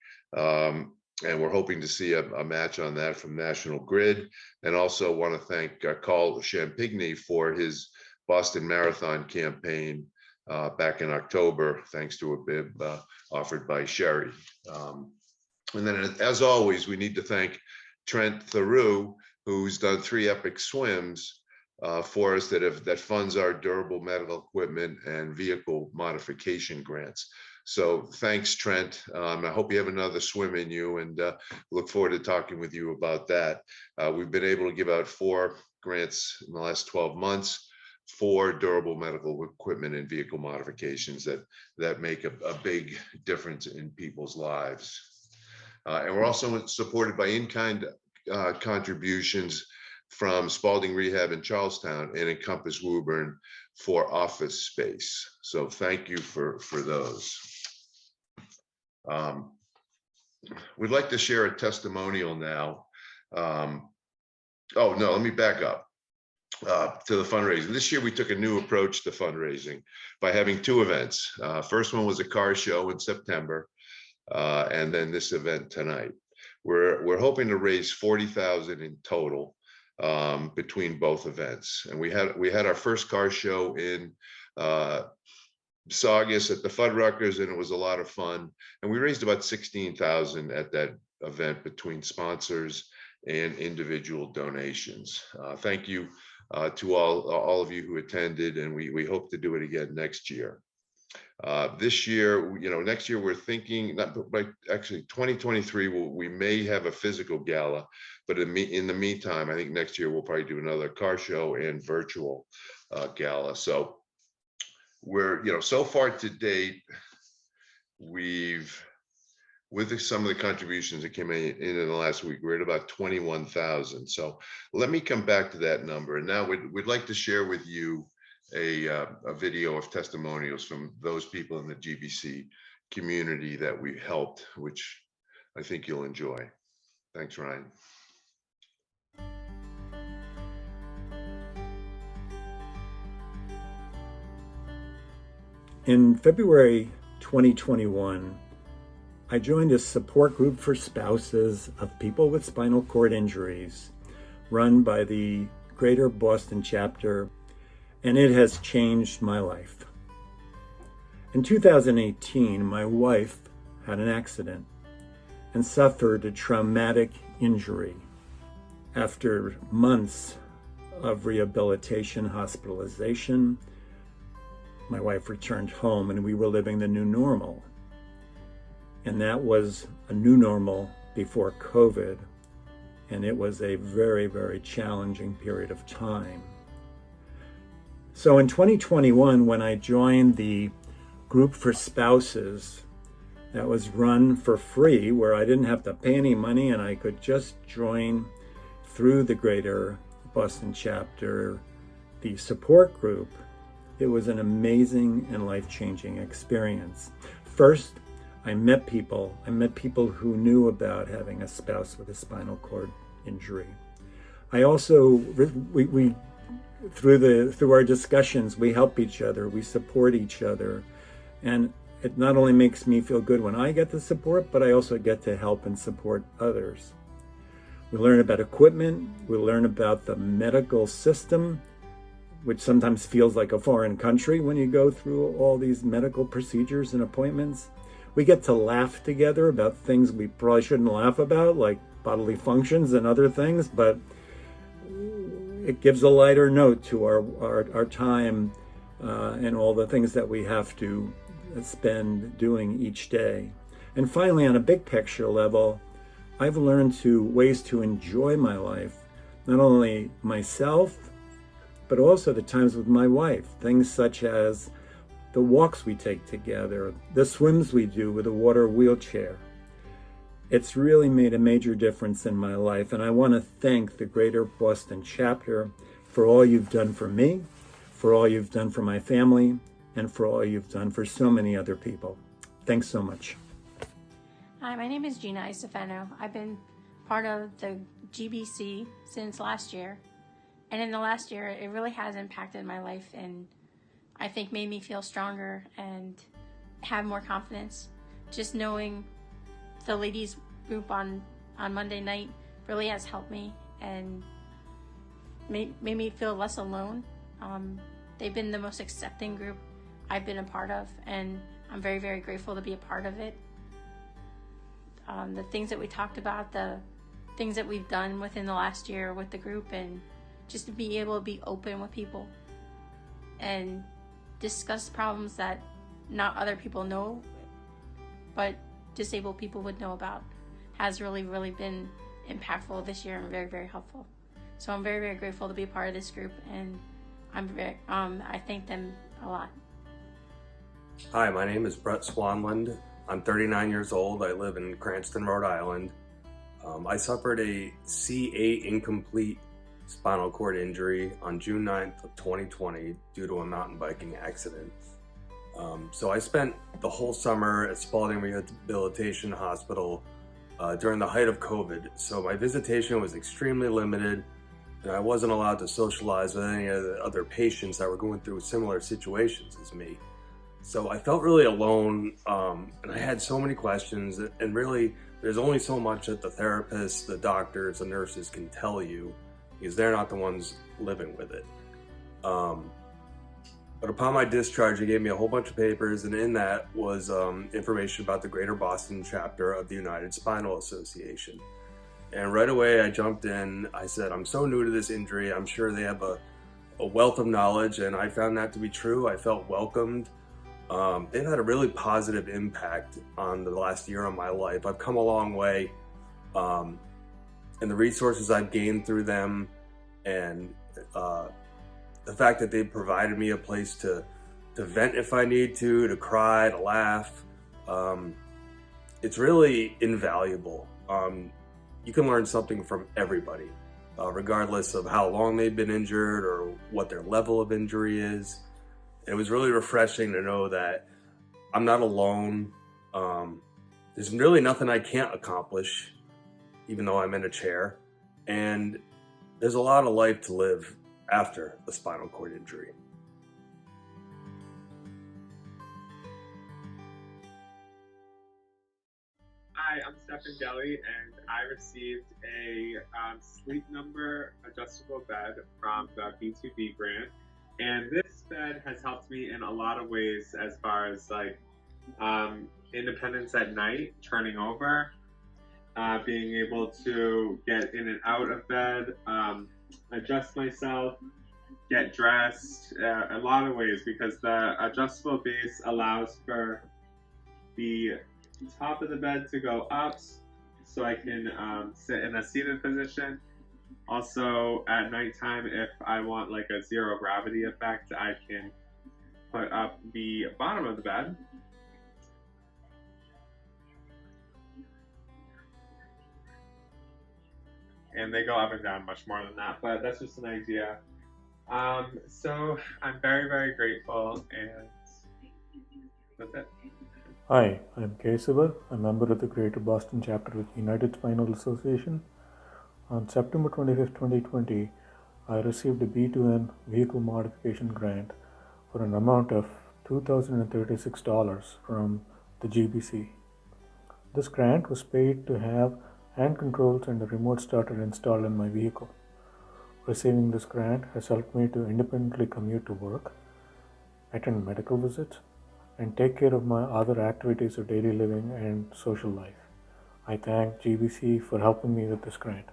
And we're hoping to see a match on that from National Grid. And also want to thank Carl Champigny for his Boston Marathon campaign back in October, thanks to a bib offered by Sherry. And then, as always, we need to thank Trent Theroux, who's done 3 epic swims for us that funds our durable medical equipment and vehicle modification grants. So thanks, Trent. I hope you have another swim in you, and look forward to talking with you about that. We've been able to give out 4 grants in the last 12 months for durable medical equipment and vehicle modifications that make a big difference in people's lives. And we're also supported by in-kind contributions from Spalding Rehab in Charlestown and Encompass Woburn for office space. So thank you for those. We'd like to share a testimonial now. Oh no, let me back up to the fundraising. This year we took a new approach to fundraising by having 2 events. First one was a car show in September, and then this event tonight. We're hoping to raise $40,000 in total between both events. And we had our first car show in Saugus at the Fuddruckers, and it was a lot of fun. And we raised about $16,000 at that event between sponsors and individual donations. Thank you to all of you who attended, and we hope to do it again next year. This year, next year we're thinking, actually 2023, we may have a physical gala, but in the meantime, I think next year we'll probably do another car show and virtual gala. So we're, so far to date, with some of the contributions that came in the last week, we're at about 21,000. So let me come back to that number. And now we'd like to share with you a video of testimonials from those people in the GBC community that we helped, which I think you'll enjoy. Thanks, Ryan. In February 2021, I joined a support group for spouses of people with spinal cord injuries run by the Greater Boston chapter, and it has changed my life. In 2018, my wife had an accident and suffered a traumatic injury. After months of rehabilitation, hospitalization, my wife returned home and we were living the new normal. And that was a new normal before COVID. And it was a very, very challenging period of time. So in 2021, when I joined the group for spouses that was run for free, where I didn't have to pay any money and I could just join through the Greater Boston chapter, the support group, it was an amazing and life-changing experience. First, I met people who knew about having a spouse with a spinal cord injury. I also, through our discussions, we help each other, we support each other. And it not only makes me feel good when I get the support, but I also get to help and support others. We learn about equipment, we learn about the medical system, which sometimes feels like a foreign country when you go through all these medical procedures and appointments. We get to laugh together about things we probably shouldn't laugh about, like bodily functions and other things, but it gives a lighter note to our time and all the things that we have to spend doing each day. And finally, on a big picture level, I've learned ways to enjoy my life, not only myself, but also the times with my wife, things such as the walks we take together, the swims we do with a water wheelchair. It's really made a major difference in my life, and I want to thank the Greater Boston chapter for all you've done for me, for all you've done for my family, and for all you've done for so many other people. Thanks so much. Hi, my name is Gina Isofano. I've been part of the GBC since last year. And in the last year, it really has impacted my life and I think made me feel stronger and have more confidence. Just knowing the ladies group on Monday night really has helped me and made me feel less alone. They've been the most accepting group I've been a part of, and I'm very, very grateful to be a part of it. The things that we talked about, the things that we've done within the last year with the group, and just to be able to be open with people and discuss problems that not other people know, but disabled people would know about, has really, really been impactful this year and very, very helpful. So I'm very, very grateful to be a part of this group, and I thank them a lot. Hi, my name is Brett Swanland. I'm 39 years old. I live in Cranston, Rhode Island. I suffered a C8 incomplete spinal cord injury on June 9th of 2020 due to a mountain biking accident. So I spent the whole summer at Spalding Rehabilitation Hospital during the height of COVID. So my visitation was extremely limited, and I wasn't allowed to socialize with any of the other patients that were going through similar situations as me. So I felt really alone, and I had so many questions, and really there's only so much that the therapists, the doctors, the nurses can tell you, because they're not the ones living with it. But But upon my discharge, they gave me a whole bunch of papers, and in that was information about the Greater Boston chapter of the United Spinal Association. And right away I jumped in. I said, I'm so new to this injury. I'm sure they have a wealth of knowledge, and I found that to be true. I felt welcomed. They've had a really positive impact on the last year of my life. I've come a long way, and the resources I've gained through them, and the fact that they've provided me a place to vent if I need to cry, to laugh, it's really invaluable. You can learn something from everybody, regardless of how long they've been injured or what their level of injury is. It was really refreshing to know that I'm not alone. There's really nothing I can't accomplish, even though I'm in a chair. And there's a lot of life to live after a spinal cord injury. Hi, I'm Stephen Gelly, and I received a Sleep Number adjustable bed from the B2B grant. And this bed has helped me in a lot of ways as far as like independence at night, turning over, being able to get in and out of bed, adjust myself, get dressed, a lot of ways, because the adjustable base allows for the top of the bed to go up so I can sit in a seated position. Also at nighttime, if I want like a zero gravity effect, I can put up the bottom of the bed. And they go up and down much more than that, but that's just an idea. So I'm very, very grateful, and that's it. Hi, I'm Kesava, a member of the Greater Boston chapter with United Spinal Association. On September 25, 2020, I received a B2N vehicle modification grant for an amount of $2,036 from the GBC. This grant was paid to have hand controls and a remote starter installed in my vehicle. Receiving this grant has helped me to independently commute to work, attend medical visits, and take care of my other activities of daily living and social life. I thank GBC for helping me with this grant.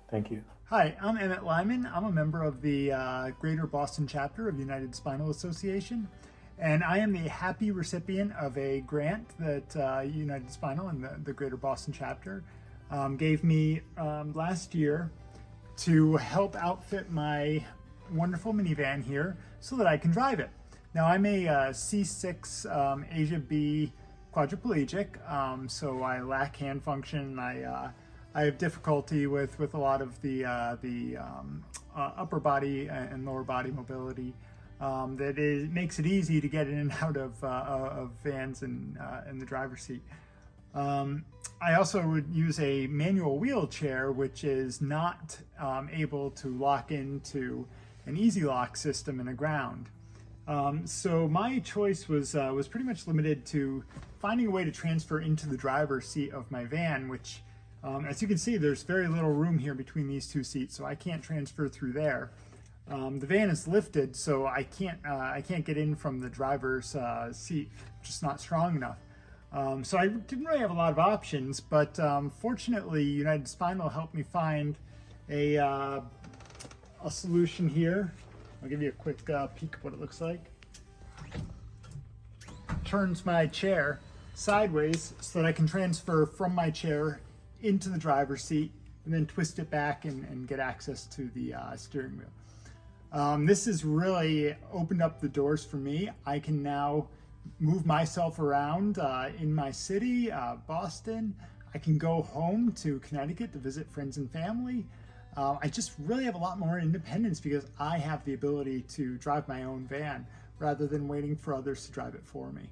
Thank you. Hi, I'm Emmett Lyman. I'm a member of the Greater Boston chapter of the United Spinal Association, and I am the happy recipient of a grant that United Spinal and the Greater Boston chapter gave me last year to help outfit my wonderful minivan here so that I can drive it. Now, I'm a C6 Asia B quadriplegic, so I lack hand function. I have difficulty with a lot of the upper body and lower body mobility. Makes it easy to get in and out of vans and in the driver's seat. I also would use a manual wheelchair, which is not able to lock into an easy lock system in the ground. So my choice was pretty much limited to finding a way to transfer into the driver's seat of my van, which, as you can see, there's very little room here between these two seats, so I can't transfer through there. The van is lifted, so I can't get in from the driver's seat, just not strong enough. So I didn't really have a lot of options, but fortunately, United Spinal helped me find a solution here. I'll give you a quick peek of what it looks like. Turns my chair sideways so that I can transfer from my chair into the driver's seat and then twist it back and get access to the steering wheel. This has really opened up the doors for me. I can now move myself around in my city, Boston. I can go home to Connecticut to visit friends and family. I just really have a lot more independence because I have the ability to drive my own van rather than waiting for others to drive it for me.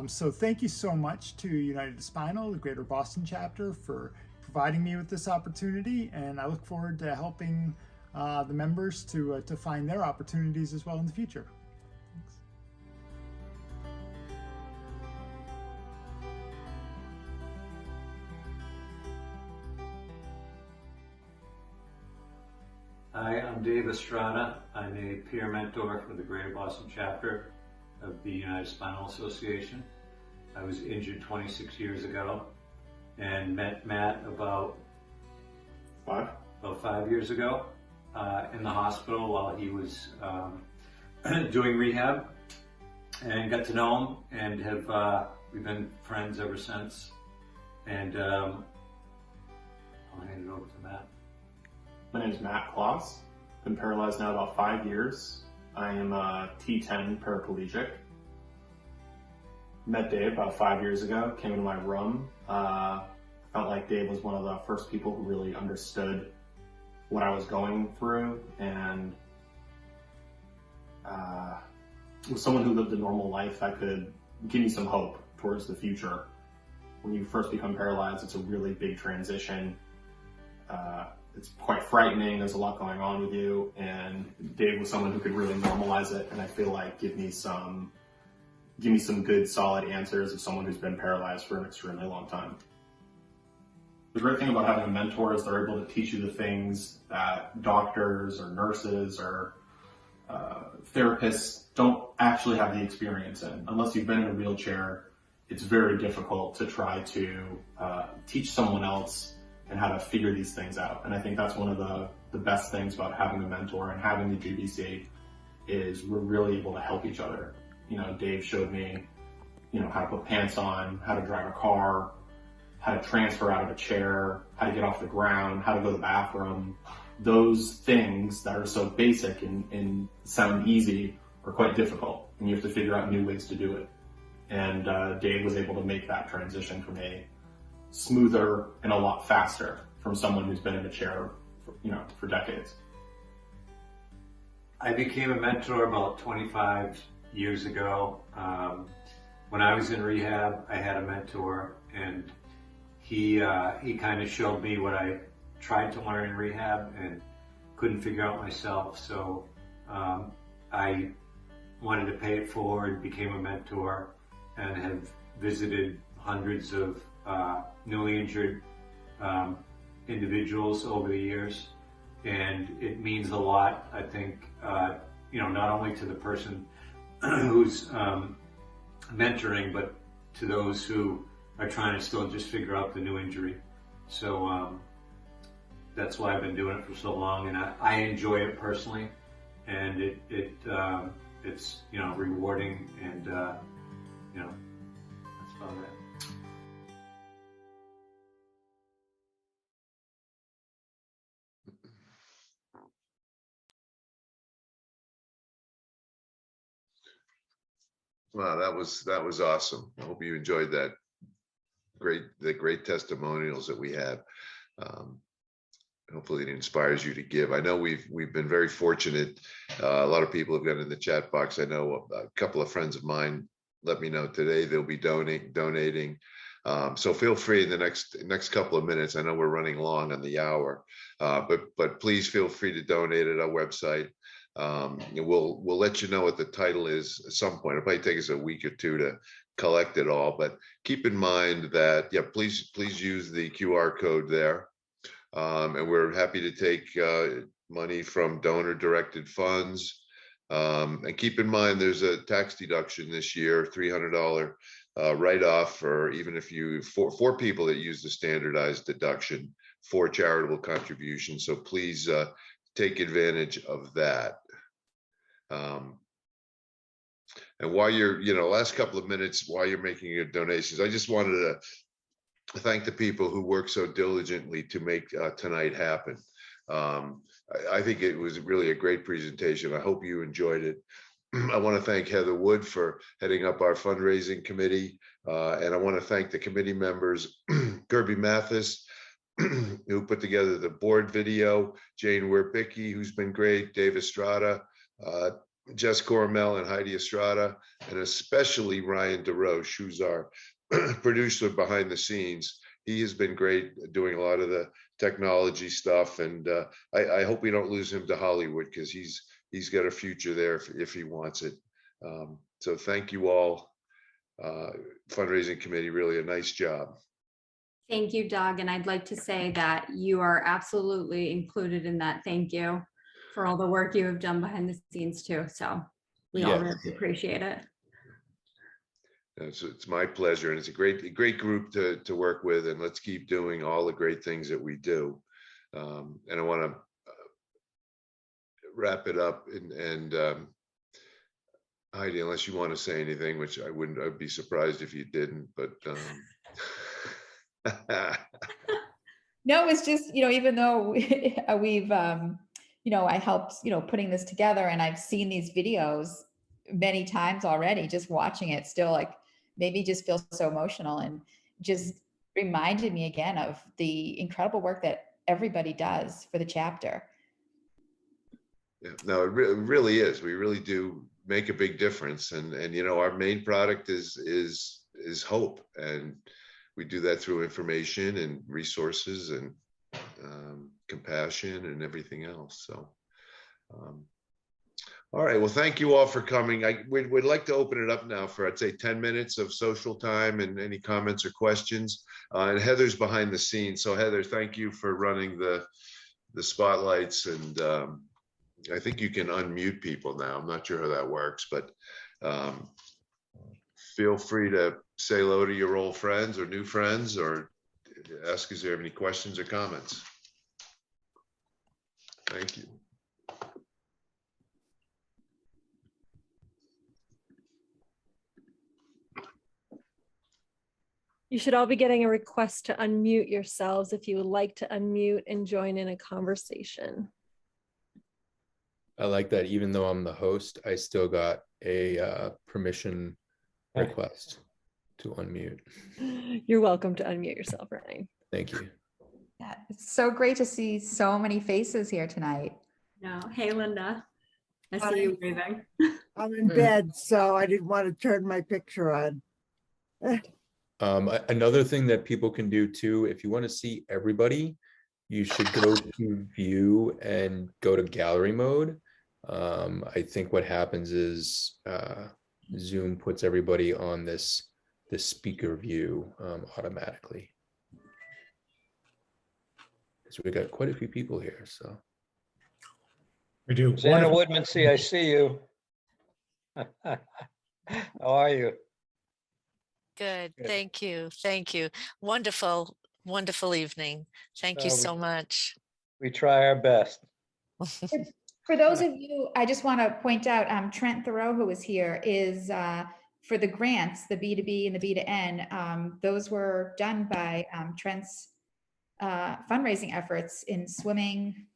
So thank you so much to United Spinal, the Greater Boston chapter, for providing me with this opportunity, and I look forward to helping the members to find their opportunities as well in the future. Thanks. Hi, I'm Dave Estrada. I'm a peer mentor for the Greater Boston chapter of the United Spinal Association. I was injured 26 years ago and met Matt about 5 years ago in the hospital while he was doing rehab, and got to know him and have we've been friends ever since. And I'll hand it over to Matt. My name is Matt Kloss. Been paralyzed now about 5 years. I am a T10 paraplegic. Met Dave about 5 years ago, came into my room. Felt like Dave was one of the first people who really understood what I was going through, and was someone who lived a normal life that could give me some hope towards the future. When you first become paralyzed, it's a really big transition. It's quite frightening. There's a lot going on with you, and Dave was someone who could really normalize it, and I feel like give me some good, solid answers of someone who's been paralyzed for an extremely long time. The great thing about having a mentor is they're able to teach you the things that doctors or nurses or therapists don't actually have the experience in. Unless you've been in a wheelchair, it's very difficult to try to teach someone else and how to figure these things out. And I think that's one of the best things about having a mentor and having the GBC is we're really able to help each other. You know, Dave showed me, how to put pants on, how to drive a car, how to transfer out of a chair, how to get off the ground, how to go to the bathroom. Those things that are so basic and sound easy are quite difficult, and you have to figure out new ways to do it. And Dave was able to make that transition for me smoother and a lot faster from someone who's been in a chair for decades. I became a mentor about 25 years ago. When I was in rehab, I had a mentor, and he kind of showed me what I tried to learn in rehab and couldn't figure out myself. So I wanted to pay it forward, became a mentor, and have visited hundreds of newly injured individuals over the years. And it means a lot, I think, not only to the person who's mentoring, but to those who are trying to still just figure out the new injury. So that's why I've been doing it for so long, and I enjoy it personally, and it's rewarding, and that's about it. Wow, that was awesome. I hope you enjoyed that. The great testimonials that we have. Hopefully it inspires you to give. I know we've been very fortunate. A lot of people have got in the chat box. I know a couple of friends of mine let me know today they'll be donating. So feel free in the next couple of minutes. I know we're running long on the hour, but please feel free to donate at our website. We'll let you know what the title is at some point. It'll probably take us a week or two to collect it all, but keep in mind that, please use the QR code there. And we're happy to take money from donor directed funds. And keep in mind, there's a tax deduction this year, $300 write-off for even if for people that use the standardized deduction for charitable contributions. So please take advantage of that. And while you're, last couple of minutes, while you're making your donations, I just wanted to thank the people who worked so diligently to make tonight happen. I think it was really a great presentation. I hope you enjoyed it. I want to thank Heather Wood for heading up our fundraising committee. And I want to thank the committee members, Kirby Mathis, who put together the board video, Jane Werpicki, who's been great, Dave Estrada, Jess Cormel and Heidi Estrada, and especially Ryan DeRoche, who's our producer behind the scenes. He has been great doing a lot of the technology stuff, and I hope we don't lose him to Hollywood, because he's got a future there if he wants it. So thank you all. Fundraising committee, really a nice job. Thank you, Doug. And I'd like to say that you are absolutely included in that. Thank you. for all the work you have done behind the scenes too. So we all really appreciate it. It's my pleasure, and it's a great group to work with, and let's keep doing all the great things that we do. And I want to wrap it up, and Heidi, unless you want to say anything, which I'd be surprised if you didn't, but No, it's just, even though we've, I helped, putting this together, and I've seen these videos many times already, just watching it still like maybe just feels so emotional, and just reminded me again of the incredible work that everybody does for the chapter. Yeah, no, it really is. We really do make a big difference, and our main product is hope, and we do that through information and resources and compassion and everything else. So, all right. Well, thank you all for coming. We'd like to open it up now for, I'd say, 10 minutes of social time and any comments or questions. And Heather's behind the scenes. So Heather, thank you for running the spotlights. And I think you can unmute people now. I'm not sure how that works, but feel free to say hello to your old friends or new friends, or ask if there are any questions or comments. Thank you. You should all be getting a request to unmute yourselves if you would like to unmute and join in a conversation. I like that even though I'm the host, I still got a permission request to unmute. You're welcome to unmute yourself, Ryan. Thank you. Yeah, it's so great to see so many faces here tonight. No, hey Linda, I see you waving. I'm in bed, so I didn't want to turn my picture on. Another thing that people can do too, if you want to see everybody, you should go to view and go to gallery mode. I think what happens is Zoom puts everybody on this speaker view automatically. So we got quite a few people here. So we do. Anna Woodmansee, I see you. How are you? Good. Thank you. Thank you. Wonderful, wonderful evening. Thank you so much. We try our best. For those of you, I just want to point out, Trent Thoreau, who is here, is for the grants, the B2B and the B2N. Those were done by Trent's fundraising efforts in swimming.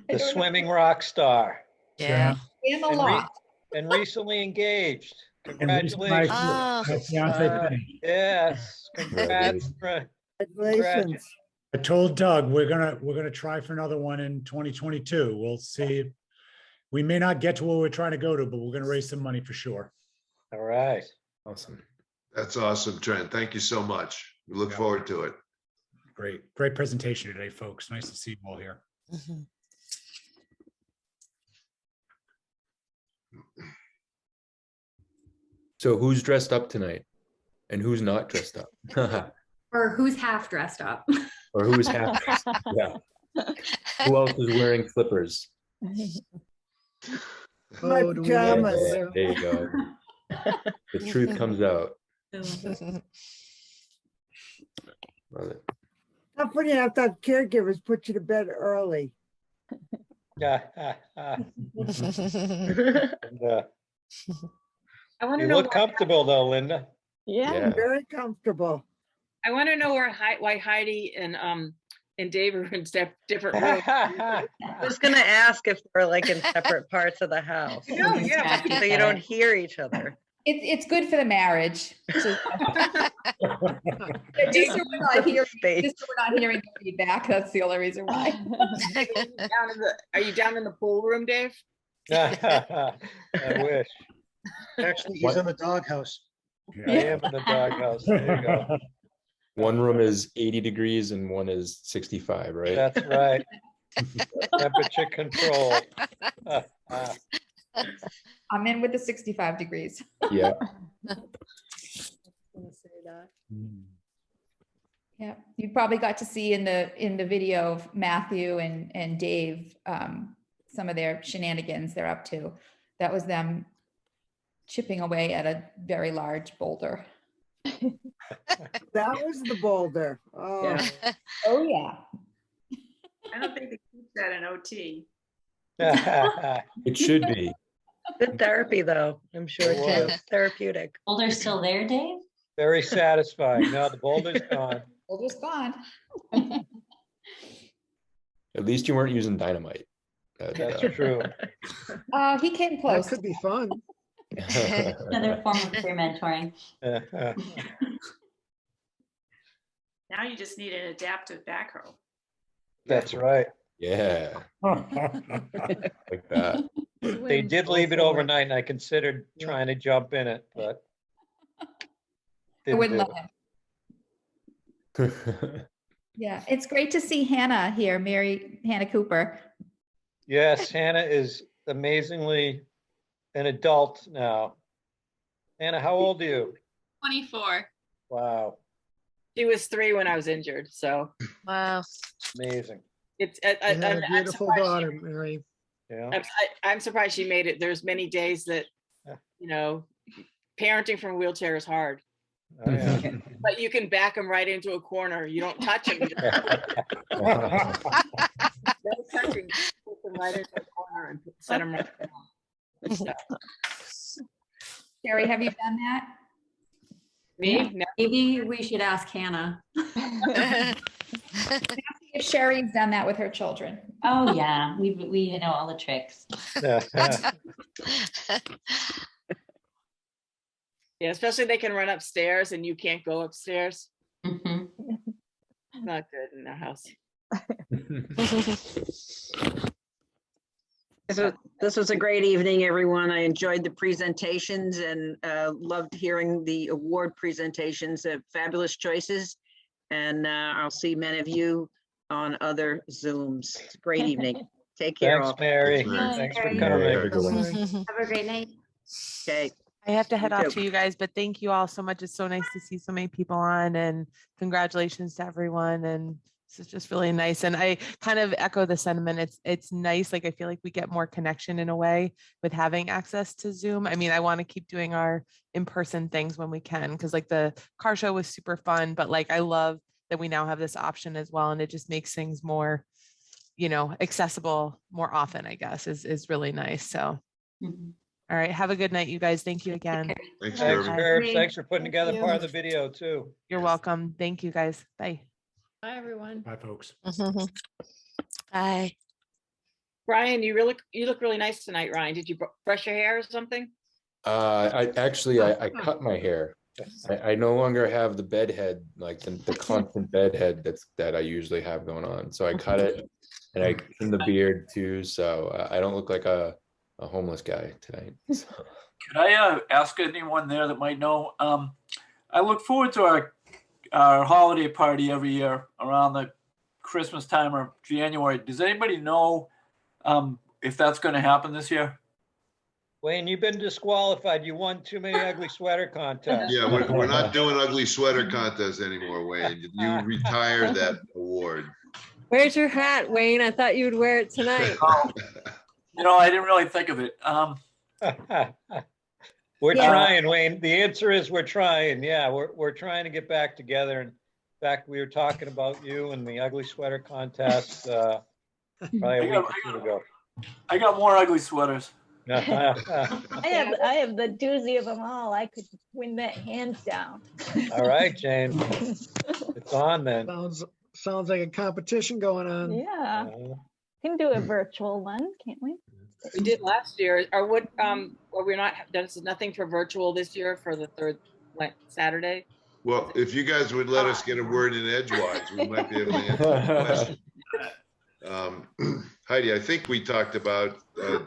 The swimming rock star. Yeah. And the law. And recently engaged. Congratulations. Yes. Congrats. Congratulations. I told Doug we're gonna try for another one in 2022. We'll see. We may not get to where we're trying to go to, but we're gonna raise some money for sure. All right. Awesome. That's awesome, Trent. Thank you so much. We look forward to it. Great presentation today, folks. Nice to see you all here. So who's dressed up tonight and who's not dressed up? Or who's half dressed up. Or who's half dressed up? Yeah. Who else is wearing slippers? My pajamas. Yeah, there you go. The truth comes out. Love it. How funny, I thought caregivers put you to bed early. Yeah. I want to You know look comfortable though, Linda. Yeah. Very comfortable. I want to know why Heidi and Dave are in different rooms. I was going to ask if we're like in separate parts of the house. No, yeah. So you don't hear each other. It's good for the marriage. Just so we're not hearing the feedback. That's the only reason why. Are you down in the pool room, Dave? I wish. Actually, he's in the doghouse. I am in the doghouse. There you go. One room is 80 degrees and one is 65, right? That's right. Temperature control. I'm in with the 65 degrees. Yeah. Yeah, you probably got to see in the video of Matthew and Dave some of their shenanigans they're up to. That was them chipping away at a very large boulder. That was the boulder. Oh, Yeah. Oh yeah. I don't think they keep that in OT. It should be. Good therapy, though, I'm sure, It too. was. Therapeutic. Boulder's still there, Dave? Very satisfying. No, the boulder's gone. Boulder's gone. At least you weren't using dynamite. That's true. He came close. that could be fun. Another form of peer mentoring. Now you just need an adaptive backhoe. That's right. Yeah. Like that. They did leave it overnight, and I considered trying to jump in it, but I wouldn't do let it. him. Yeah, it's great to see Hannah here, Hannah Cooper. Yes, Hannah is amazingly an adult now. Hannah, how old are you? 24. Wow, She was 3 when I was injured, so Wow. amazing. it's. You have a I'm beautiful surprised daughter, Mary. Yeah. I'm surprised she made it. There's many days that, you know, parenting from a wheelchair is hard. Oh, yeah. But you can back them right into a corner. You don't touch them. No touching. Put them right into a corner and set them right down. So, Sherry, have you done that? me? No. Maybe we should ask Hannah. If Sherry's done that with her children. Oh yeah, we know all the tricks. Yeah, especially they can run upstairs and you can't go upstairs. Mhm. Not good in their house. This was a great evening, everyone. I enjoyed the presentations and loved hearing the award presentations. Fabulous choices. And I'll see many of you on other Zooms. It's a great evening. Take care. Thanks, all. Mary. Thanks, Thanks for Mary. coming. Have a good one. Have a great night. Okay. I have to head You off too. to you guys, but thank you all so much. It's so nice to see so many people on, and congratulations to everyone. And this is just really nice. And I kind of echo the sentiment. It's nice. Like I feel like we get more connection in a way with having access to Zoom. I mean, I want to keep doing our in-person things when we can, because like the car show was super fun, but like I love that we now have this option as well. And it just makes things more, you know, accessible more often, I guess, is really nice. So. All right. Have a good night, you guys. Thank you again. Thanks, Thanks, Kirby. Curbs. Thanks for putting together you. part of the video too. You're welcome. Thank you, guys. Bye. Bye, everyone. Bye, folks. Bye. Ryan, you look really nice tonight, Ryan. Did you brush your hair or something? I cut my hair. I no longer have the bed head, like the constant bed head that I usually have going on. So I cut it, and I trimmed the beard too. So I don't look like a homeless guy tonight. So. Could I ask anyone there that might know? I look forward to our holiday party every year around the Christmas time or January. Does anybody know if that's going to happen this year? Wayne, you've been disqualified. You won too many ugly sweater contests. Yeah, we're not doing ugly sweater contests anymore, Wayne. You retired that award. Where's your hat, Wayne? I thought you would wear it tonight. You know, I didn't really think of it. We're trying, Wayne. The answer is we're trying. Yeah, we're trying to get back together. In fact, we were talking about you and the ugly sweater contest probably a week or two ago. I got more ugly sweaters. I have the doozy of them all. I could win that hands down. All right, Jane. It's on then. Sounds like a competition going on. Yeah. Can do a virtual one, can't we? We did last year. Or what? We're not. There's nothing for virtual this year for the third Saturday. Well, if you guys would let us get a word in edgewise, we might be able to answer the question. Heidi, I think we talked about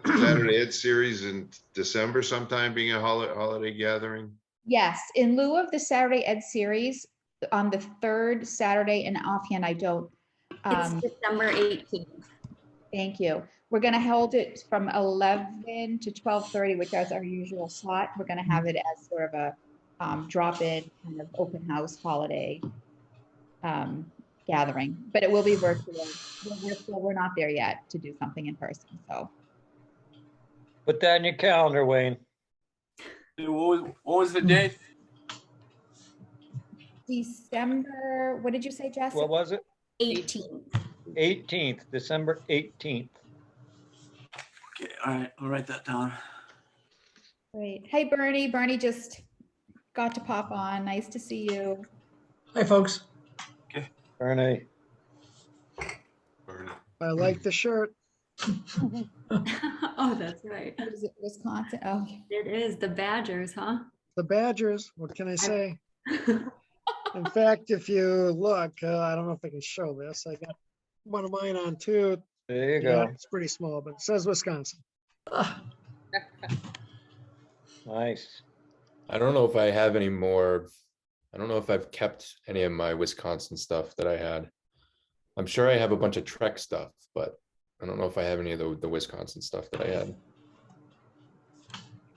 Saturday Ed series in December sometime being a holiday gathering. Yes, in lieu of the Saturday Ed series, on the third Saturday, and offhand, I don't. It's December 18th. Thank you. We're going to hold it from 11 to 12:30, which is our usual slot. We're going to have it as sort of a drop-in kind of open house holiday gathering, but it will be virtual. We're not there yet to do something in person. So Put that in your calendar, Wayne. What was the date? December, what did you say, Jess? What was it? 18th. 18th, December 18th. Okay, all right, I'll write that down. Great. Hey, Bernie. Bernie just got to pop on. Nice to see you. Hi, folks. Ernie. I like the shirt. Oh, that's right. What is it, Wisconsin? Oh, It is the Badgers, huh? The Badgers, what can I say? In fact, if you look, I don't know if I can show this. I got one of mine on too. There you Yeah, go. it's pretty small, but it says Wisconsin. Nice. I don't know if I have any more. I don't know if I've kept any of my Wisconsin stuff that I had. I'm sure I have a bunch of Trek stuff, but I don't know if I have any of the Wisconsin stuff that I had.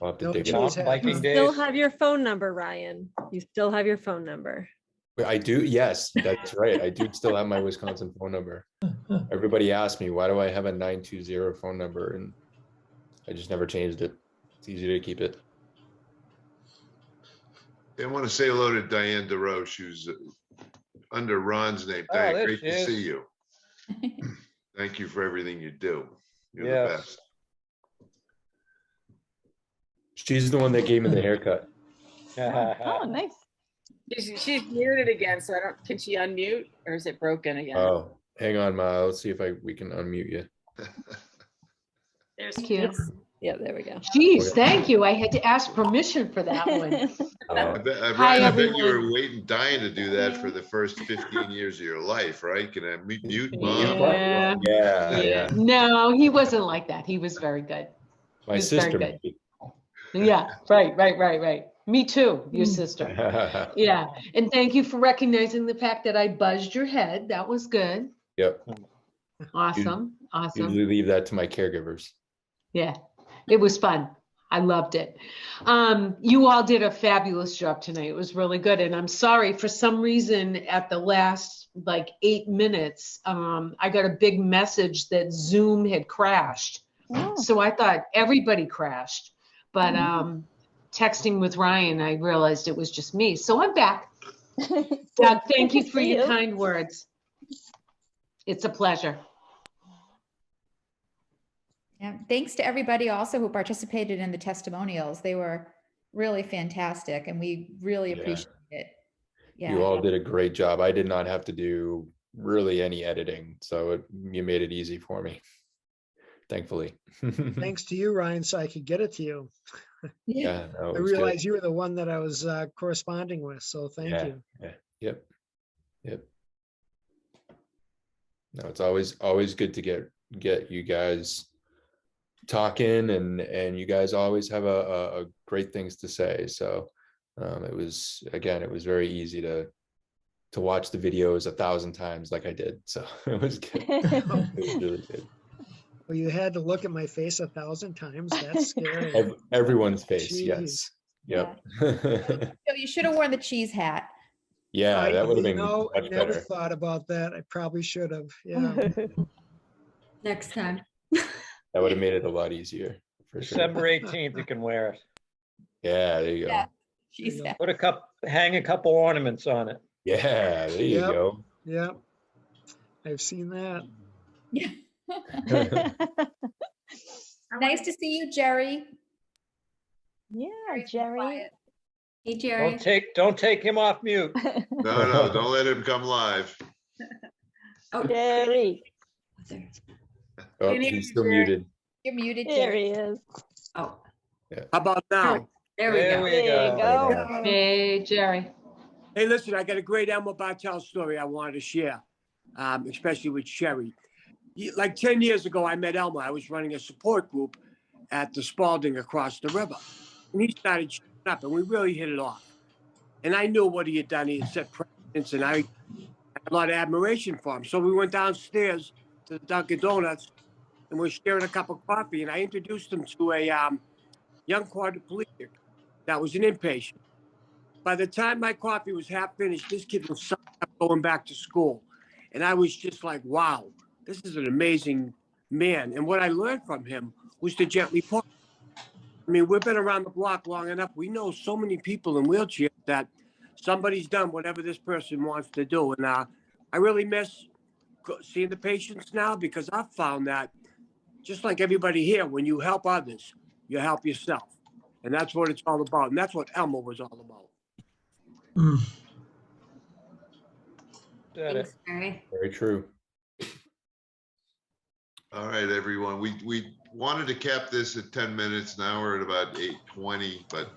I'll have to No dig it cheese up. hat. You still have your phone number, Ryan. You still have your phone number. I do. Yes, that's right. I do still have my Wisconsin phone number. Everybody asks me, why do I have a 920 phone number? And I just never changed it. It's easy to keep it. I want to say hello to Diane DeRoche, who's under Ron's name. Oh, Diane, there great she to is. see you. Thank you for everything you do. You're the Yes. best. She's the one that gave me the haircut. Oh, nice. She's muted again, so I don't, can she unmute or is it broken again? Oh, hang on, Ma. Let's see if we can unmute you. There's Thank you. Yeah, there we go. Geez, thank you. I had to ask permission for that one. I bet Hi, you were everyone. waiting, dying to do that for the first 15 years of your life, right? Can I mute Mom? Yeah. Yeah. No, he wasn't like that. He was very good. My He was very sister. good. Yeah, right. Me too, your sister. Yeah, and thank you for recognizing the fact that I buzzed your head. That was good. Yep. Awesome. Usually leave that to my caregivers. Yeah, it was fun. I loved it. You all did a fabulous job tonight. It was really good. And I'm sorry, for some reason at the last like 8 minutes, I got a big message that Zoom had crashed. So I thought everybody crashed. But texting with Ryan, I realized it was just me. So I'm back. Doug, thank you for your kind words. It's a pleasure. Yeah, thanks to everybody also who participated in the testimonials. They were really fantastic and we really appreciate it. Yeah. You all did a great job. I did not have to do really any editing, so you made it easy for me. Thankfully. Thanks to you, Ryan, so I could get it to you. Yeah, no, I it was realized good. you were the one that I was corresponding with, so thank you. Yeah. Yep. No, it's always good to get you guys talking, and you guys always have a great things to say. So it was very easy to watch the videos 1,000 times like I did. So it was good. It was really good. Well, you had to look at my face 1,000 times. That's scary. Everyone's face. Jeez. Yes. Yep. So you should have worn the cheese hat. Yeah, that would have been I much never better. thought about that. I probably should have. Yeah. Next time. That would have made it a lot easier for sure. December 18th, you can wear it. Yeah, there you go. Cheese hat. Hang a couple ornaments on it. Yeah, there you Yep. go. Yeah. I've seen that. Yeah. Nice to see you, Jerry. Yeah, Jerry. Hey, Jerry. Don't take him off mute. No, don't let him come live. Oh, Jerry. Oh, he's still muted. You're muted, There Jerry. he is. Oh. Yeah. How about now? There we go. There you go. Hey, Jerry. Hey, listen, I got a great Elmer Bartel story I wanted to share, especially with Sherry. Like 10 years ago, I met Elmer. I was running a support group at the Spalding across the river. And he started showing up, and we really hit it off. And I knew what he had done. He had set precedents, and I had a lot of admiration for him. So we went downstairs to the Dunkin' Donuts, and we're sharing a cup of coffee. And I introduced him to a young quadriplegic that was an inpatient. By the time my coffee was half finished, this kid was going back to school. And I was just like, wow, this is an amazing man. And what I learned from him was to gently park. I mean, we've been around the block long enough. We know so many people in wheelchairs that somebody's done whatever this person wants to do. And I really miss seeing the patients now, because I've found that just like everybody here, when you help others, you help yourself. And that's what it's all about. And that's what Elmo was all about. Thanks, Mary. Very true. All right, everyone. We wanted to cap this at 10 minutes. Now we're at about 8:20, but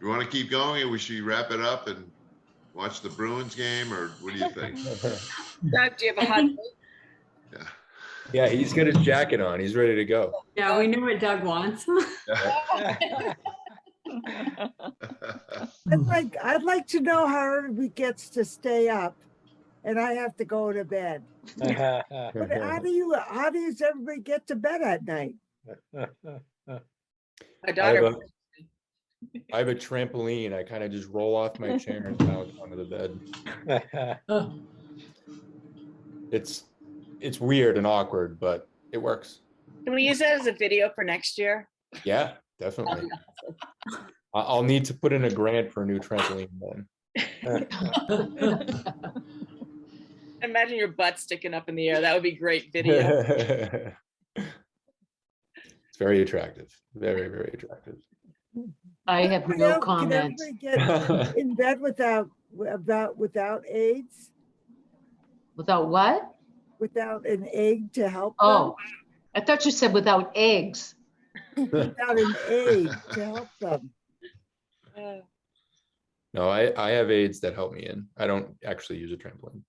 you want to keep going, or we should wrap it up and watch the Bruins game, or what do you think? Doug, do you have a hot Yeah. Yeah, he's got his jacket on. He's ready to go. Yeah, we know what Doug wants. I'd like to know how everybody gets to stay up, and I have to go to bed. But how does everybody get to bed at night? My daughter. I have a trampoline. I kind of just roll off my chair and bounce onto the bed. It's weird and awkward, but it works. Can we use that as a video for next year? Yeah, definitely. I'll need to put in a grant for a new trampoline then. Imagine your butt sticking up in the air. That would be great video. It's very attractive. Very, very attractive. I have no comment. Can everybody get in bed without aids? Without what? Without an egg to help Oh, I thought you said without eggs. them? Without an aid to help them. No, I have aids that help me in. I don't actually use a trampoline.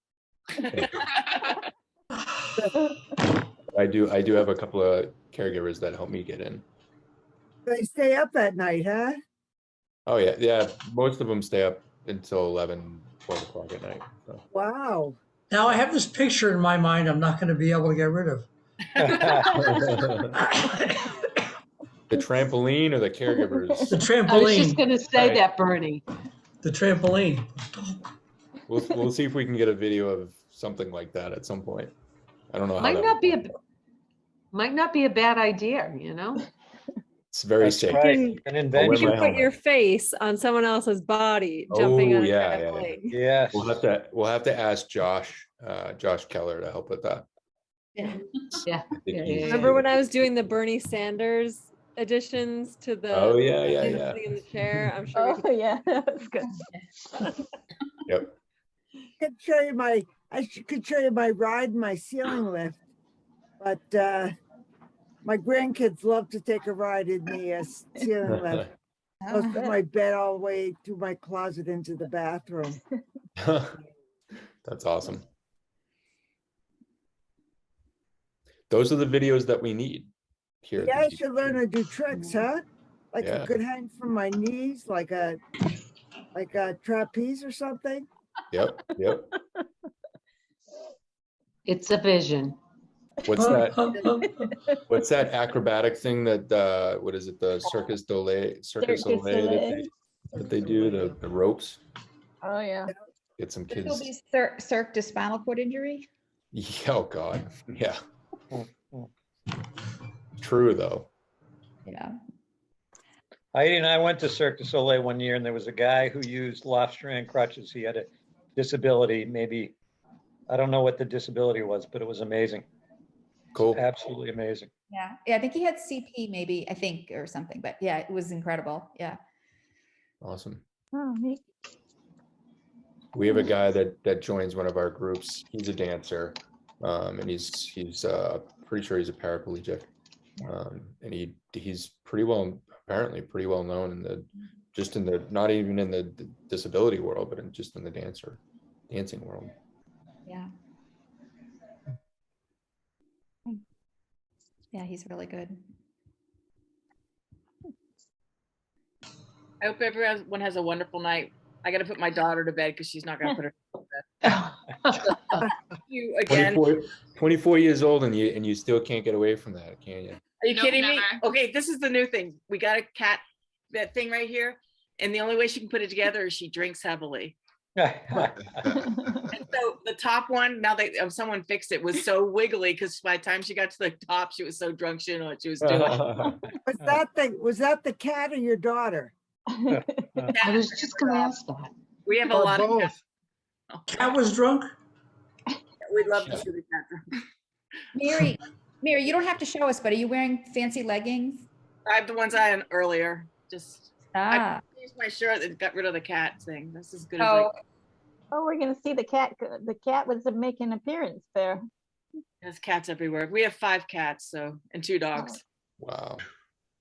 I do have a couple of caregivers that help me get in. They stay up at night, huh? Oh yeah. Most of them stay up until 11, 12 o'clock at night. So. Wow. Now I have this picture in my mind I'm not going to be able to get rid of. The trampoline or the caregivers? The trampoline. I was just going to say Right. that, Bernie. The trampoline. We'll see if we can get a video of something like that at some point. I don't know how Might that not be a bad idea, you know? It's very That's safe. right. You An You invention. can put your face on someone else's body jumping Oh, on a yeah. trampoline. Yes. We'll have to ask Josh Keller to help with that. Yeah. I think he's- Remember when I was doing the Bernie Sanders additions to the Oh, yeah. sitting in the chair? I'm sure. Oh, yeah, that's good. Yep. I could show you my ride and my ceiling lift, but my grandkids love to take a ride in the ceiling lift. Goes from my bed all the way through my closet into the bathroom. That's awesome. Those are the videos that we need here. Yeah, I should learn to do tricks, huh? Like Yeah. I could hang from my knees, like a trapeze or something. Yep. It's a vision. What's that acrobatic thing that what is it, the Circus Soleil that they do, the ropes? Oh, yeah. Get some This will kids. be Cirque to spinal cord injury. Yeah, oh God. Yeah. True though. Yeah. Heidi and I went to Cirque du Soleil one year, and there was a guy who used Lofstrand crutches. He had a disability, maybe, I don't know what the disability was, but it was amazing. Cool. Absolutely amazing. Yeah. I think he had CP maybe, I think, or something, but yeah, it was incredible. Yeah. Awesome. Oh, neat. We have a guy that joins one of our groups. He's a dancer, and he's pretty sure he's a paraplegic, and he's apparently pretty well known not even in the disability world, but just in the dancing world. Yeah. Yeah, he's really good. I hope everyone has a wonderful night. I got to put my daughter to bed because she's not going to put her to bed. You again. 24 years old and you still can't get away from that, can you? Are you kidding me? Okay, this is the new thing. We got a cat, that thing right here. And the only way she can put it together is she drinks heavily. And so the top one, now that someone fixed it, was so wiggly because by the time she got to the top, she was so drunk she didn't know what she was doing. Was that the cat or your daughter? I was just gonna ask that. We have a Or lot of both. cats. Cat was drunk? We'd love to see the cat drunk. Mary, you don't have to show us, but are you wearing fancy leggings? I have the ones I had earlier. Just Ah. I changed my shirt and got rid of the cat thing. That's as good Oh. as Oh, we're gonna see the cat. The cat was making an appearance there. there's cats everywhere. We have 5 cats, so and 2 dogs. Wow.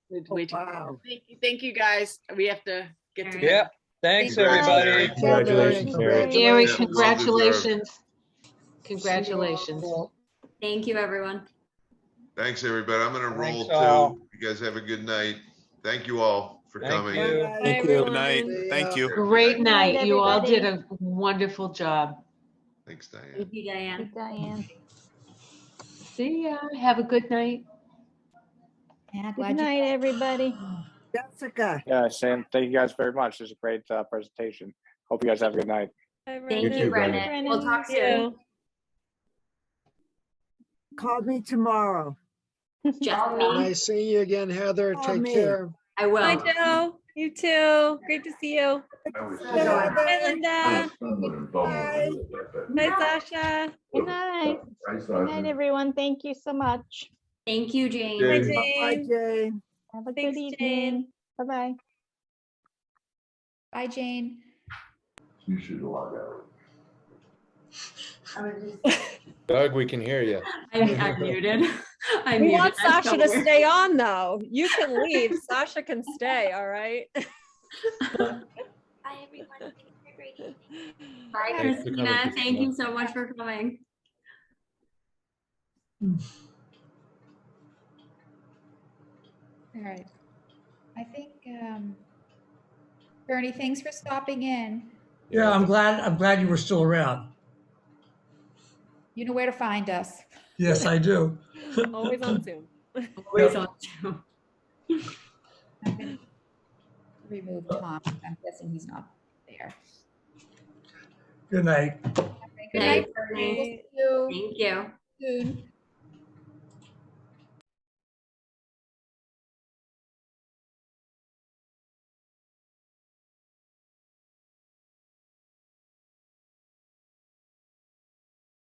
Wow. Thank you guys. We have to get to Yeah. Thanks, everybody. Congratulations, Mary. Gary, Yeah, well congratulations. Congratulations. Thank you, everyone. Thanks, everybody. I'm gonna roll Thanks, all. too. You guys have a good night. Thank you all for Thank coming. you. Thank you. Good night. Thank you. Great night. night, You all did everybody. a wonderful job. Thanks, Diane. Thank you, Diane. Diane. See ya. Have a good night. Yeah, Good glad you. night, everybody. Jessica. Yeah, Sam, thank you guys very much. This is a great presentation. Hope you guys have a good night. Thank too, you, Brendan. Brendan. We'll talk Thank soon. you. Call me tomorrow. Just me. Nice seeing you again, Heather. Call Take me. care. I will. Bye, Joe. You too. Great to see you. Bye, Linda. Bye. Bye, Sasha. Good night. Good night, everyone. Thank you so much. Thank you, Jane. Bye, Jane. Bye, Jane. Jane. Have a Thanks, good evening. Jane. Bye-bye. Bye, Jane. You should log out. Doug, we can hear you. I'm muted. I'm We muted. want I'm Sasha to so stay on, though. You can leave. Sasha can stay, all right? Bye, everyone. Thank you for a great evening. Bye, Thanks for Christina. coming, Thank you Christina. so much for coming. All right. I think, Bernie, thanks for stopping in. Yeah, I'm glad you were still around. You know where to find us. Yes, I do. Always on Zoom. Always on Zoom. I'm gonna remove Tom. I'm guessing he's not there. Good night. Good Good night, night, Bernie. We'll Bernie. see you Thank you. soon.